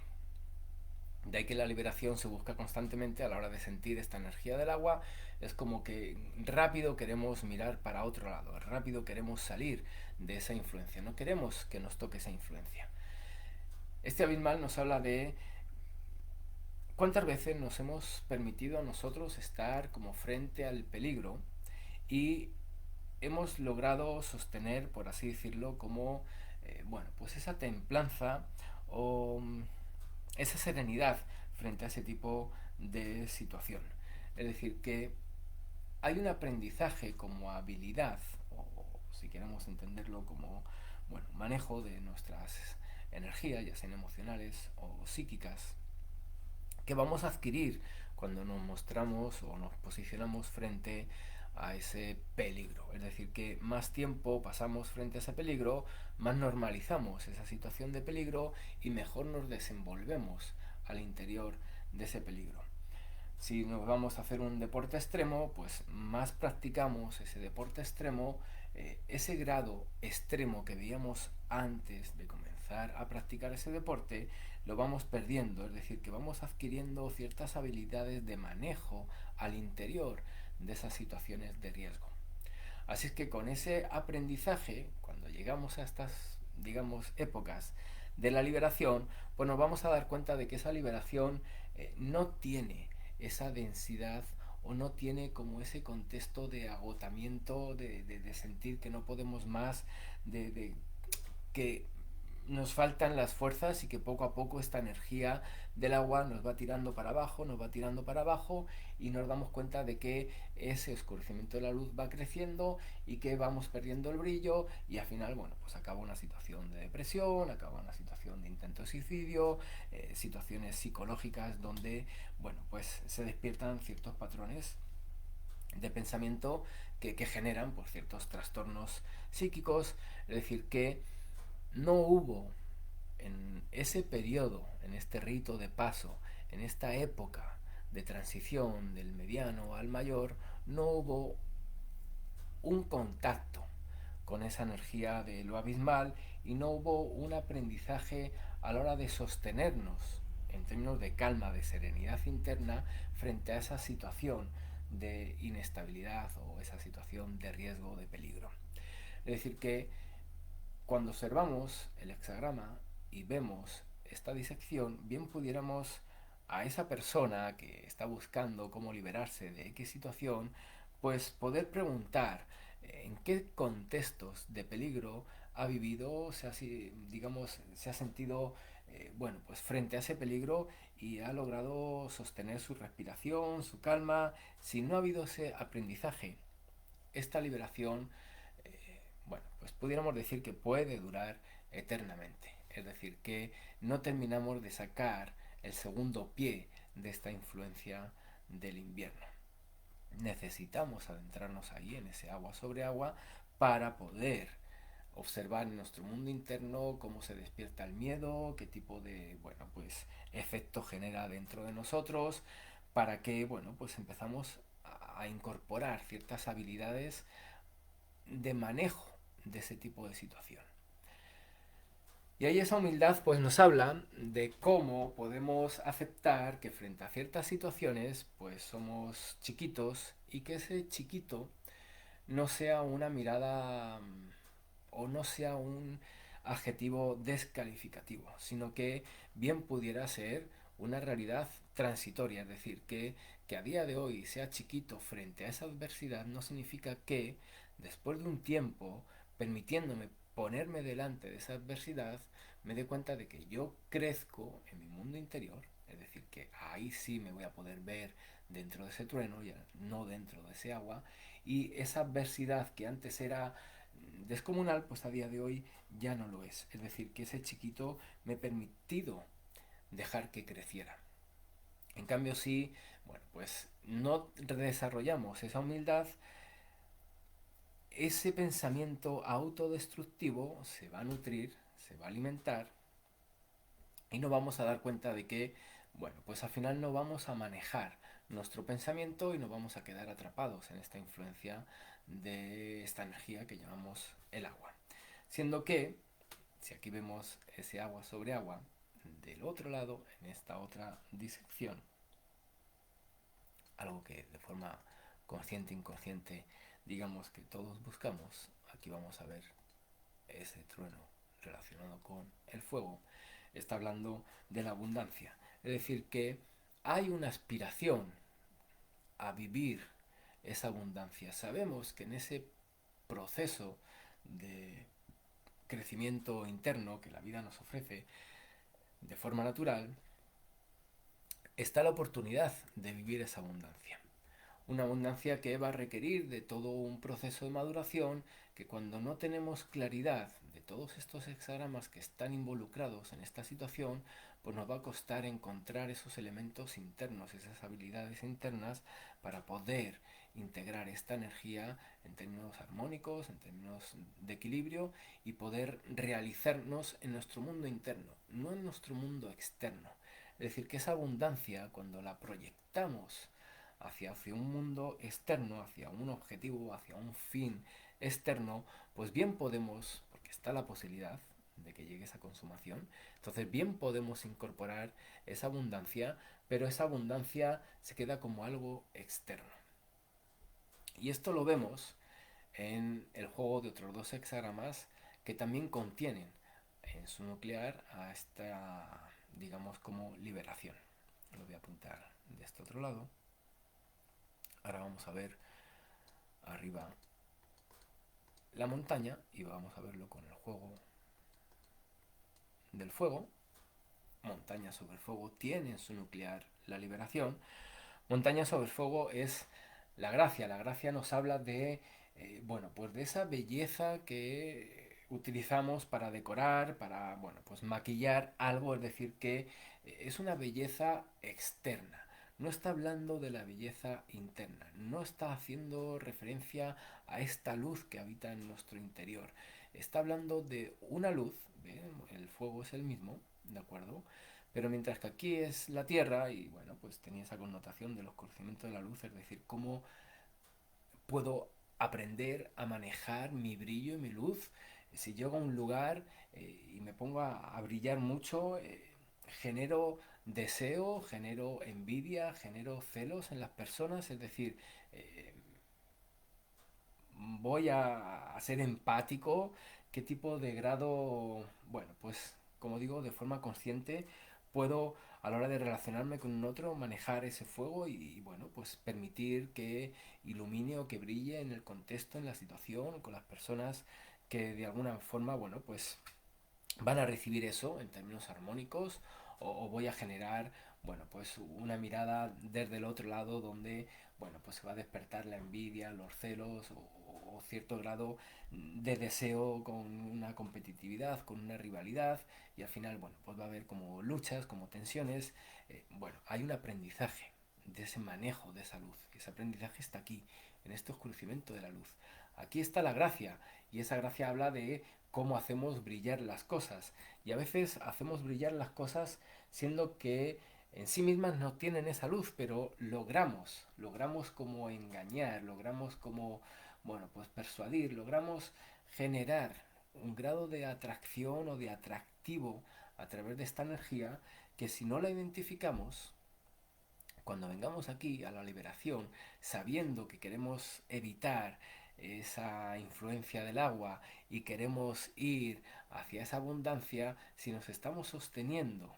De ahí que la liberación se busca constantemente a la hora de sentir esta energía del agua. Es como que rápido queremos mirar para otro lado, rápido queremos salir de esa influencia, no queremos que nos toque esa influencia. Este abismal nos habla de cuántas veces nos hemos permitido a nosotros estar como frente al peligro y hemos logrado sostener, por así decirlo, como bueno, pues esa templanza o esa serenidad frente a ese tipo de situación. Es decir, que hay un aprendizaje como habilidad, o si queremos entenderlo como bueno, manejo de nuestras energías, ya sean emocionales o psíquicas, que vamos a adquirir cuando nos mostramos o nos posicionamos frente a ese peligro. Es decir, que más tiempo pasamos frente a ese peligro, más normalizamos esa situación de peligro y mejor nos desenvolvemos al interior de ese peligro. Si nos vamos a hacer un deporte extremo, pues más practicamos ese deporte extremo, ese grado extremo que veíamos antes de comenzar a practicar ese deporte, lo vamos perdiendo, es decir, que vamos adquiriendo ciertas habilidades de manejo al interior de esas situaciones de riesgo. Así es que con ese aprendizaje, cuando llegamos a estas, digamos, épocas de la liberación, pues nos vamos a dar cuenta de que esa liberación no tiene esa densidad o no tiene como ese contexto de agotamiento, de sentir que no podemos más, de que nos faltan las fuerzas y que poco a poco esta energía del agua nos va tirando para abajo, nos va tirando para abajo y nos damos cuenta de que ese oscurecimiento de la luz va creciendo y que vamos perdiendo el brillo y al final, bueno, pues acaba una situación de depresión, acaba una situación de intento de suicidio, situaciones psicológicas donde, bueno, pues se despiertan ciertos patrones de pensamiento que generan pues, ciertos trastornos psíquicos, es decir, que no hubo en ese periodo, en este rito de paso, en esta época de transición del mediano al mayor, no hubo un contacto con esa energía de lo abismal y no hubo un aprendizaje a la hora de sostenernos en términos de calma, de serenidad interna frente a esa situación de inestabilidad o esa situación de riesgo, de peligro. Es decir, que cuando observamos el hexagrama y vemos esta disección, bien pudiéramos a esa persona que está buscando cómo liberarse de X situación, pues poder preguntar en qué contextos de peligro ha vivido, digamos, se ha sentido bueno, pues frente a ese peligro y ha logrado sostener su respiración, su calma. Si no ha habido ese aprendizaje, esta liberación bueno, pues pudiéramos decir que puede durar eternamente. Es decir, que no terminamos de sacar el segundo pie de esta influencia del invierno. Necesitamos adentrarnos ahí en ese agua sobre agua para poder observar en nuestro mundo interno cómo se despierta el miedo, qué tipo de, bueno, pues efecto genera dentro de nosotros, para que, bueno, pues empezamos a incorporar ciertas habilidades de manejo de ese tipo de situación. Y ahí esa humildad pues nos habla de cómo podemos aceptar que frente a ciertas situaciones pues somos chiquitos y que ese chiquito no sea una mirada o no sea un adjetivo descalificativo, sino que bien pudiera ser una realidad transitoria, es decir, que a día de hoy sea chiquito frente a esa adversidad no significa que después de un tiempo, permitiéndome ponerme delante de esa adversidad, me dé cuenta de que yo crezco en mi mundo interior, es decir, que ahí sí me voy a poder ver dentro de ese trueno, ya no dentro de ese agua, y esa adversidad que antes era descomunal, pues a día de hoy ya no lo es. Es decir, que ese chiquito me he permitido dejar que creciera. En cambio, si, bueno, pues no desarrollamos esa humildad, ese pensamiento autodestructivo se va a nutrir, se va a alimentar y nos vamos a dar cuenta de que, bueno, pues al final no vamos a manejar nuestro pensamiento y nos vamos a quedar atrapados en esta influencia de esta energía que llamamos el agua. Siendo que, si aquí vemos ese agua sobre agua, del otro lado, en esta otra disección, algo que de forma consciente e inconsciente digamos que todos buscamos, aquí vamos a ver ese trueno relacionado con el fuego, está hablando de la abundancia. Es decir, que hay una aspiración a vivir esa abundancia. Sabemos que en ese proceso de crecimiento interno que la vida nos ofrece de forma natural, está la oportunidad de vivir esa abundancia. Una abundancia que va a requerir de todo un proceso de maduración que cuando no tenemos claridad de todos estos hexagramas que están involucrados en esta situación, pues nos va a costar encontrar esos elementos internos, esas habilidades internas para poder integrar esta energía en términos armónicos, en términos de equilibrio y poder realizarnos en nuestro mundo interno, no en nuestro mundo externo. Es decir, que esa abundancia, cuando la proyectamos hacia un mundo externo, hacia un objetivo, hacia un fin externo, pues bien podemos, porque está la posibilidad de que llegue esa consumación, entonces bien podemos incorporar esa abundancia, pero esa abundancia se queda como algo externo. Y esto lo vemos en el juego de otros dos hexagramas que también contienen en su nuclear a esta, digamos, como liberación. Lo voy a apuntar de este otro lado. Ahora vamos a ver arriba la montaña y vamos a verlo con el juego del fuego. Montaña sobre fuego tiene en su nuclear la liberación. Montaña sobre fuego es la gracia. La gracia nos habla de, bueno, pues de esa belleza que utilizamos para decorar, para, bueno, pues maquillar algo, es decir, que es una belleza externa. No está hablando de la belleza interna, no está haciendo referencia a esta luz que habita en nuestro interior. Está hablando de una luz, ¿ve? El fuego es el mismo, ¿de acuerdo? Pero mientras que aquí es la Tierra, y bueno, pues tenía esa connotación de los conocimientos de la luz, es decir, cómo puedo aprender a manejar mi brillo y mi luz. Si llego a un lugar y me pongo a brillar mucho, genero deseo, genero envidia, genero celos en las personas, es decir, eh, voy a ser empático, qué tipo de grado, bueno, pues como digo, de forma consciente puedo a la hora de relacionarme con un otro manejar ese fuego y bueno, pues permitir que ilumine o que brille en el contexto, en la situación, con las personas que de alguna forma, bueno, pues van a recibir eso en términos armónicos o voy a generar, bueno, pues una mirada desde el otro lado donde, bueno, pues se va a despertar la envidia, los celos o cierto grado de deseo con una competitividad, con una rivalidad y al final, bueno, pues va a haber como luchas, como tensiones. Bueno, hay un aprendizaje de ese manejo de esa luz. Ese aprendizaje está aquí, en este oscurecimiento de la luz. Aquí está la gracia y esa gracia habla de cómo hacemos brillar las cosas. Y a veces hacemos brillar las cosas siendo que en sí mismas no tienen esa luz, pero logramos como engañar, logramos como, bueno, pues persuadir, logramos generar un grado de atracción o de atractivo a través de esta energía que si no la identificamos, cuando vengamos aquí a la liberación, sabiendo que queremos evitar esa influencia del agua y queremos ir hacia esa abundancia, si nos estamos sosteniendo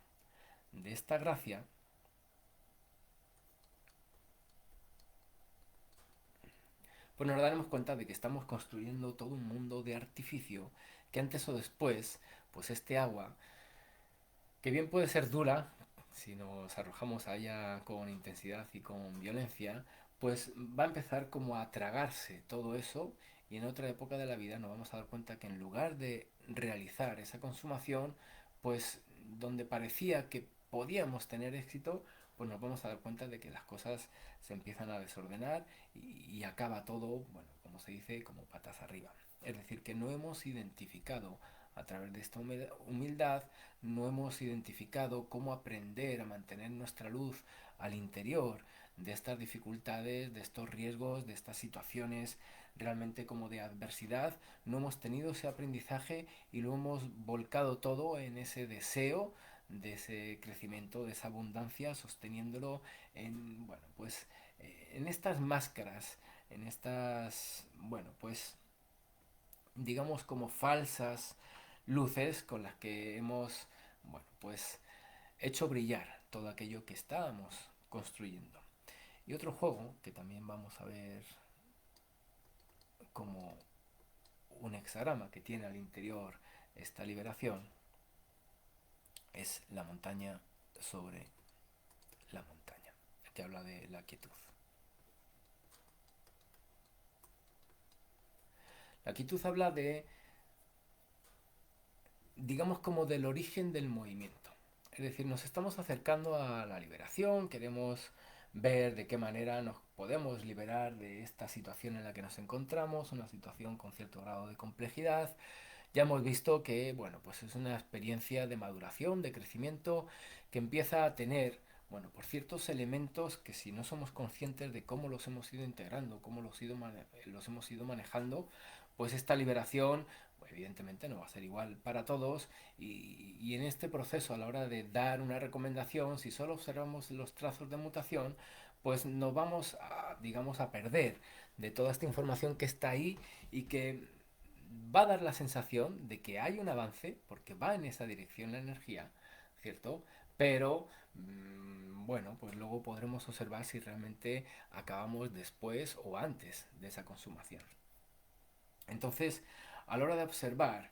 de esta gracia, pues nos daremos cuenta de que estamos construyendo todo un mundo de artificio que antes o después, pues este agua, que bien puede ser dura, si nos arrojamos a ella con intensidad y con violencia, pues va a empezar como a tragarse todo eso y en otra época de la vida nos vamos a dar cuenta que en lugar de realizar esa consumación, pues donde parecía que podíamos tener éxito, pues nos vamos a dar cuenta de que las cosas se empiezan a desordenar y acaba todo, bueno, como se dice, como patas arriba. Es decir, que no hemos identificado a través de esta humildad, no hemos identificado cómo aprender a mantener nuestra luz al interior de estas dificultades, de estos riesgos, de estas situaciones realmente como de adversidad. No hemos tenido ese aprendizaje y lo hemos volcado todo en ese deseo de ese crecimiento, de esa abundancia, sosteniéndolo en, bueno, pues en estas máscaras, en estas, bueno, pues digamos como falsas luces con las que hemos, bueno, pues hecho brillar todo aquello que estábamos construyendo. Y otro juego que también vamos a ver como un hexagrama que tiene al interior esta liberación es la montaña sobre la montaña, que habla de la quietud. La quietud habla de, digamos, como del origen del movimiento. Es decir, nos estamos acercando a la liberación, queremos ver de qué manera nos podemos liberar de esta situación en la que nos encontramos, una situación con cierto grado de complejidad. Ya hemos visto que, bueno, pues es una experiencia de maduración, de crecimiento, que empieza a tener, bueno, por ciertos elementos que si no somos conscientes de cómo los hemos ido integrando, cómo los hemos ido manejando, pues esta liberación pues, evidentemente no va a ser igual para todos y en este proceso a la hora de dar una recomendación, si solo observamos los trazos de mutación, pues nos vamos a, digamos, a perder de toda esta información que está ahí y que va a dar la sensación de que hay un avance, porque va en esa dirección la energía, ¿cierto? Pero, bueno, pues luego podremos observar si realmente acabamos después o antes de esa consumación. Entonces, a la hora de observar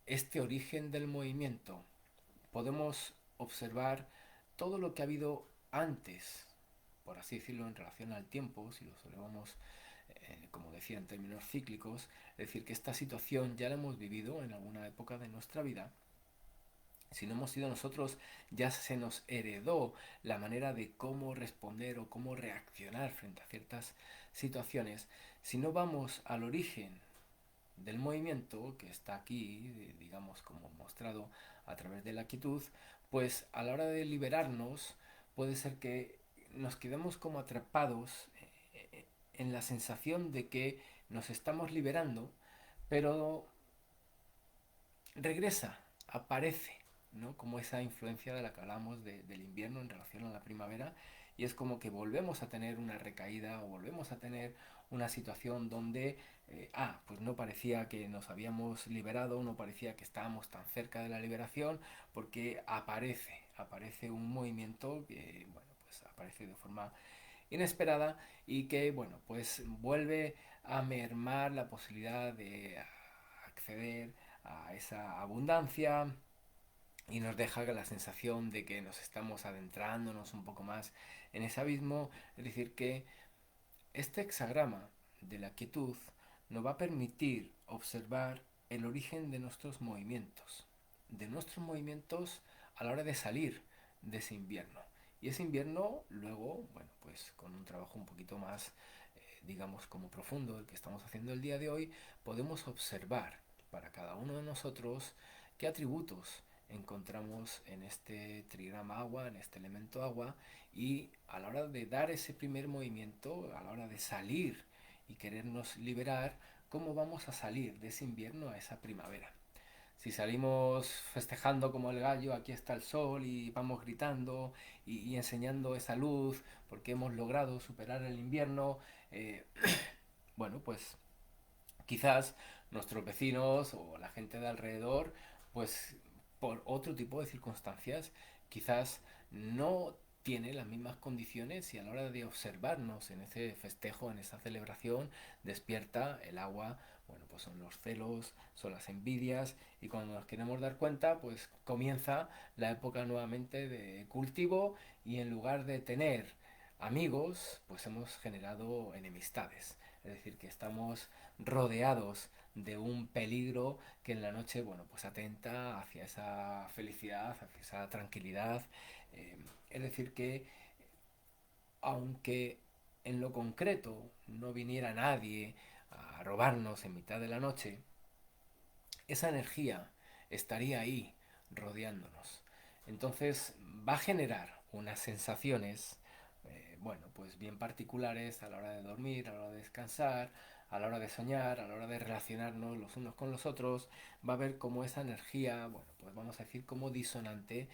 este origen del movimiento, podemos observar todo lo que ha habido antes, por así decirlo, en relación al tiempo, si lo observamos, como decía, en términos cíclicos, es decir, que esta situación ya la hemos vivido en alguna época de nuestra vida. Si no hemos sido nosotros, ya se nos heredó la manera de cómo responder o cómo reaccionar frente a ciertas situaciones. Si no vamos al origen del movimiento que está aquí, digamos, como mostrado a través de la quietud, pues a la hora de liberarnos puede ser que nos quedemos como atrapados en la sensación de que nos estamos liberando, pero regresa, aparece, ¿no? Como esa influencia de la que hablamos del invierno en relación a la primavera, y es como que volvemos a tener una recaída o volvemos a tener una situación donde, pues no parecía que nos habíamos liberado, no parecía que estábamos tan cerca de la liberación, porque aparece un movimiento que, bueno, pues aparece de forma inesperada y que, bueno, pues vuelve a mermar la posibilidad de acceder a esa abundancia y nos deja la sensación de que nos estamos adentrándonos un poco más en ese abismo. Es decir, que este hexagrama de la quietud nos va a permitir observar el origen de nuestros movimientos a la hora de salir de ese invierno. Y ese invierno luego, bueno, pues con un trabajo un poquito más, digamos, como profundo, el que estamos haciendo el día de hoy, podemos observar para cada uno de nosotros qué atributos encontramos en este trigrama agua, en este elemento agua, y a la hora de dar ese primer movimiento, a la hora de salir y querernos liberar, cómo vamos a salir de ese invierno a esa primavera. Si salimos festejando como el gallo, aquí está el sol y vamos gritando y enseñando esa luz porque hemos logrado superar el invierno, bueno, pues quizás nuestros vecinos o la gente de alrededor, pues por otro tipo de circunstancias, quizás no tiene las mismas condiciones y a la hora de observarnos en ese festejo, en esa celebración, despierta el agua, bueno, pues son los celos, son las envidias y cuando nos queremos dar cuenta, pues comienza la época nuevamente de cultivo y en lugar de tener amigos, pues hemos generado enemistades. Es decir, que estamos rodeados de un peligro que en la noche, bueno, pues atenta hacia esa felicidad, hacia esa tranquilidad. Eh, es decir, que aunque en lo concreto no viniera nadie a robarnos en mitad de la noche, esa energía estaría ahí rodeándonos. Entonces va a generar unas sensaciones, bueno, pues bien particulares a la hora de dormir, a la hora de descansar, a la hora de soñar, a la hora de relacionarnos los unos con los otros. Va a haber como esa energía, bueno, pues vamos a decir como disonante,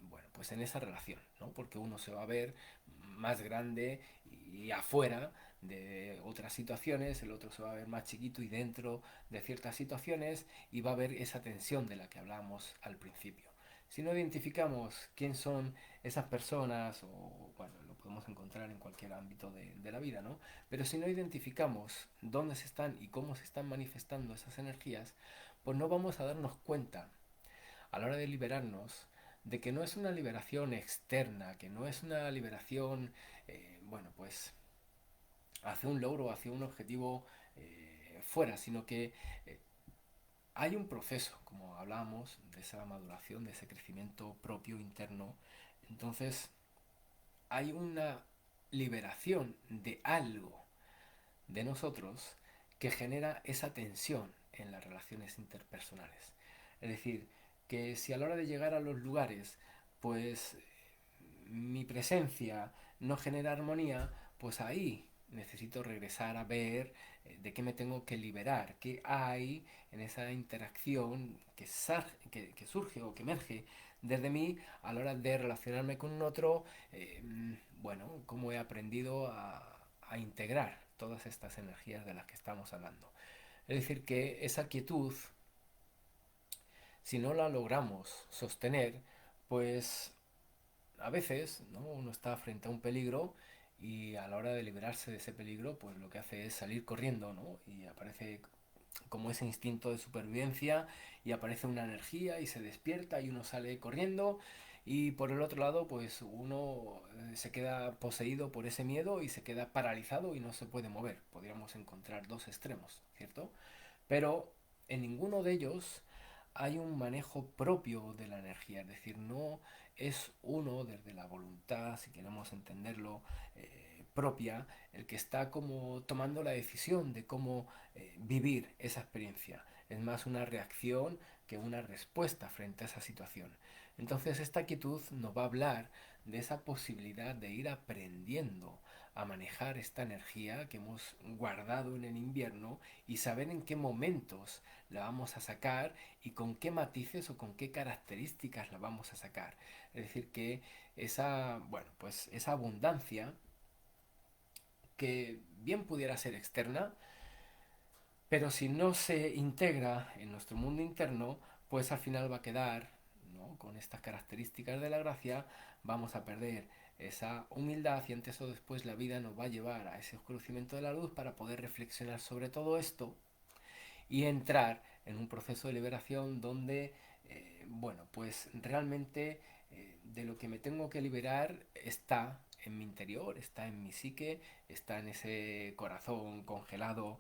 bueno, pues en esa relación, ¿no? Porque uno se va a ver más grande y afuera de otras situaciones, el otro se va a ver más chiquito y dentro de ciertas situaciones, y va a haber esa tensión de la que hablábamos al principio. Si no identificamos quién son esas personas, o bueno, lo podemos encontrar en cualquier ámbito de la vida, ¿no? Pero si no identificamos dónde se están y cómo se están manifestando esas energías, pues no vamos a darnos cuenta a la hora de liberarnos de que no es una liberación externa, que no es una liberación, bueno, pues hacia un logro, hacia un objetivo fuera, sino que eh, hay un proceso, como hablábamos, de esa maduración, de ese crecimiento propio interno. Entonces, hay una liberación de algo de nosotros que genera esa tensión en las relaciones interpersonales. Es decir, que si a la hora de llegar a los lugares, pues mi presencia no genera armonía, pues ahí necesito regresar a ver de qué me tengo que liberar, qué hay en esa interacción que surge o que emerge desde mí a la hora de relacionarme con un otro, bueno, cómo he aprendido a integrar todas estas energías de las que estamos hablando. Es decir, que esa quietud, si no la logramos sostener, pues a veces, ¿no? Uno está frente a un peligro y a la hora de liberarse de ese peligro, pues lo que hace es salir corriendo, ¿no? Y aparece como ese instinto de supervivencia y aparece una energía y se despierta y uno sale corriendo, y por el otro lado, pues uno se queda poseído por ese miedo y se queda paralizado y no se puede mover. Podríamos encontrar dos extremos, ¿cierto? Pero en ninguno de ellos hay un manejo propio de la energía, es decir, no es uno desde la voluntad, si queremos entenderlo, propia, el que está como tomando la decisión de cómo vivir esa experiencia. Es más una reacción que una respuesta frente a esa situación. Entonces esta quietud nos va a hablar de esa posibilidad de ir aprendiendo a manejar esta energía que hemos guardado en el invierno y saber en qué momentos la vamos a sacar y con qué matices o con qué características la vamos a sacar. Es decir, que esa, bueno, pues esa abundancia que bien pudiera ser externa, pero si no se integra en nuestro mundo interno, pues al final va a quedar, ¿no? Con estas características de la gracia, vamos a perder esa humildad, y antes o después la vida nos va a llevar a ese oscurecimiento de la luz para poder reflexionar sobre todo esto y entrar en un proceso de liberación donde, bueno, pues realmente de lo que me tengo que liberar está en mi interior, está en mi psique, está en ese corazón congelado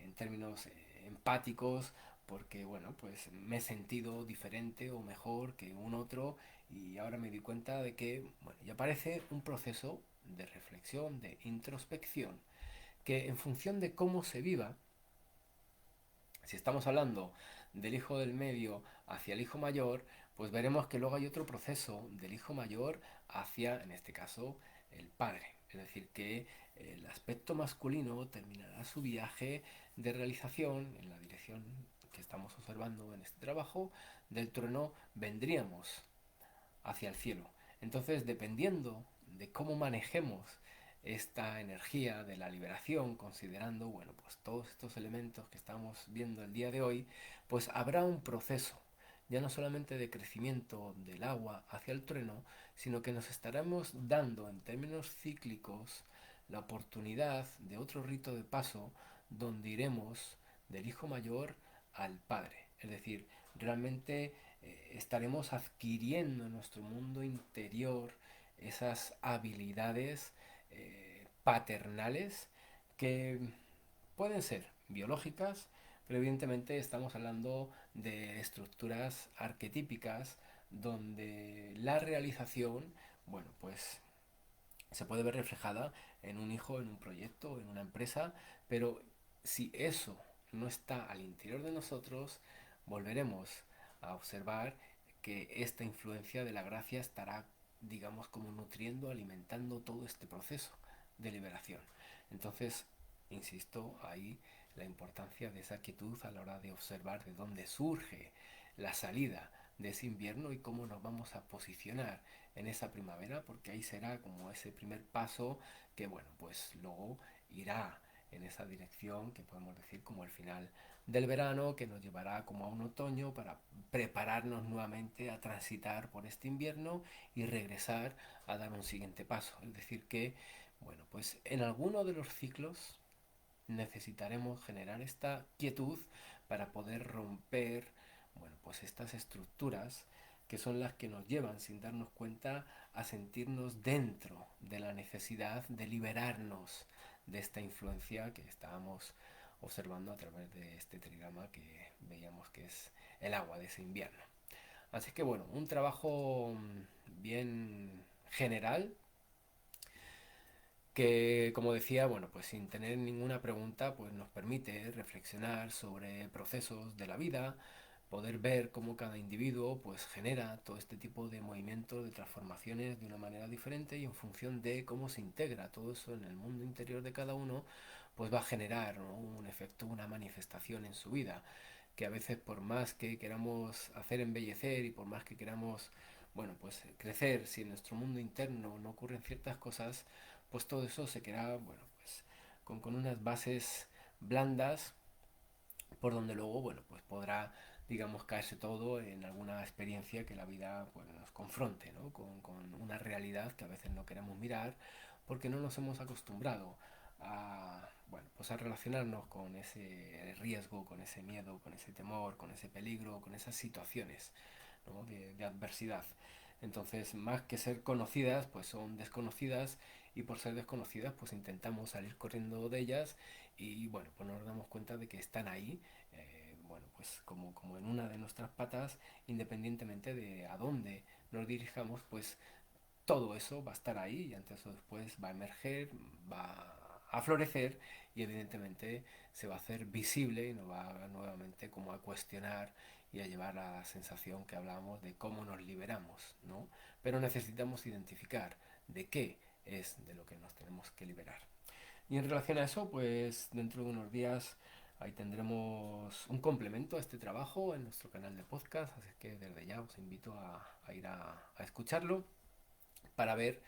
en términos empáticos, porque bueno, pues me he sentido diferente o mejor que un otro, y ahora me di cuenta de que, bueno, ya parece un proceso de reflexión, de introspección, que en función de cómo se viva, si estamos hablando del hijo del medio hacia el hijo mayor, pues veremos que luego hay otro proceso del hijo mayor hacia, en este caso, el padre. Es decir, que el aspecto masculino terminará su viaje de realización en la dirección que estamos observando en este trabajo del trueno, vendríamos hacia el cielo. Entonces, dependiendo de cómo manejemos esta energía de la liberación, considerando, bueno, pues todos estos elementos que estamos viendo el día de hoy, pues habrá un proceso, ya no solamente de crecimiento del agua hacia el trueno, sino que nos estaremos dando en términos cíclicos la oportunidad de otro rito de paso donde iremos del hijo mayor al padre. Es decir, realmente estaremos adquiriendo en nuestro mundo interior esas habilidades paternales que pueden ser biológicas, pero evidentemente estamos hablando de estructuras arquetípicas donde la realización, bueno, pues se puede ver reflejada en un hijo, en un proyecto, en una empresa, pero si eso no está al interior de nosotros, volveremos a observar que esta influencia de la gracia estará, digamos, como nutriendo, alimentando todo este proceso de liberación. Entonces, insisto, ahí la importancia de esa quietud a la hora de observar de dónde surge la salida de ese invierno y cómo nos vamos a posicionar en esa primavera, porque ahí será como ese primer paso que, bueno, pues luego irá en esa dirección que podemos decir como el final del verano, que nos llevará como a un otoño para prepararnos nuevamente a transitar por este invierno y regresar a dar un siguiente paso. Es decir, que, bueno, pues en alguno de los ciclos necesitaremos generar esta quietud para poder romper, bueno, pues estas estructuras que son las que nos llevan sin darnos cuenta a sentirnos dentro de la necesidad de liberarnos de esta influencia que estábamos observando a través de este trigrama que veíamos que es el agua de ese invierno. Así que bueno, un trabajo bien general que, como decía, bueno, pues sin tener ninguna pregunta, pues nos permite reflexionar sobre procesos de la vida, poder ver cómo cada individuo pues genera todo este tipo de movimientos, de transformaciones de una manera diferente y en función de cómo se integra todo eso en el mundo interior de cada uno, pues va a generar, ¿no?, un efecto, una manifestación en su vida, que a veces por más que queramos hacer embellecer y por más que queramos, bueno, pues crecer, si en nuestro mundo interno no ocurren ciertas cosas, pues todo eso se queda, bueno, pues con unas bases blandas por donde luego, bueno, pues podrá, digamos, caerse todo en alguna experiencia que la vida, bueno, nos confronte, ¿no?, con una realidad que a veces no queremos mirar porque no nos hemos acostumbrado a, bueno, pues a relacionarnos con ese riesgo, con ese miedo, con ese temor, con ese peligro, con esas situaciones, ¿no?, de adversidad. Entonces, más que ser conocidas, pues son desconocidas y por ser desconocidas, pues intentamos salir corriendo de ellas y bueno, pues nos damos cuenta de que están ahí, bueno, pues como en una de nuestras patas, independientemente de a dónde nos dirijamos, pues todo eso va a estar ahí y antes o después va a emerger, va a florecer y evidentemente se va a hacer visible y nos va nuevamente como a cuestionar y a llevar a la sensación que hablábamos de cómo nos liberamos, ¿no? Pero necesitamos identificar de qué es de lo que nos tenemos que liberar. Y en relación a eso, pues dentro de unos días ahí tendremos un complemento a este trabajo en nuestro canal de podcast, así que desde ya os invito a ir a escucharlo para ver,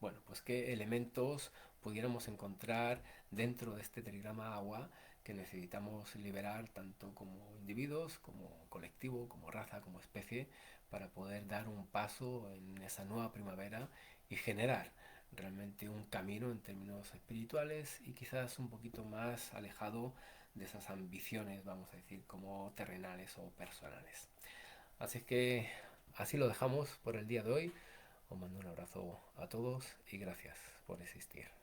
bueno, pues qué elementos pudiéramos encontrar dentro de este trigrama agua que necesitamos liberar tanto como individuos, como colectivo, como raza, como especie, para poder dar un paso en esa nueva primavera y generar realmente un camino en términos espirituales y quizás un poquito más alejado de esas ambiciones, vamos a decir, como terrenales o personales. Así que así lo dejamos por el día de hoy. Os mando un abrazo a todos y gracias por existir.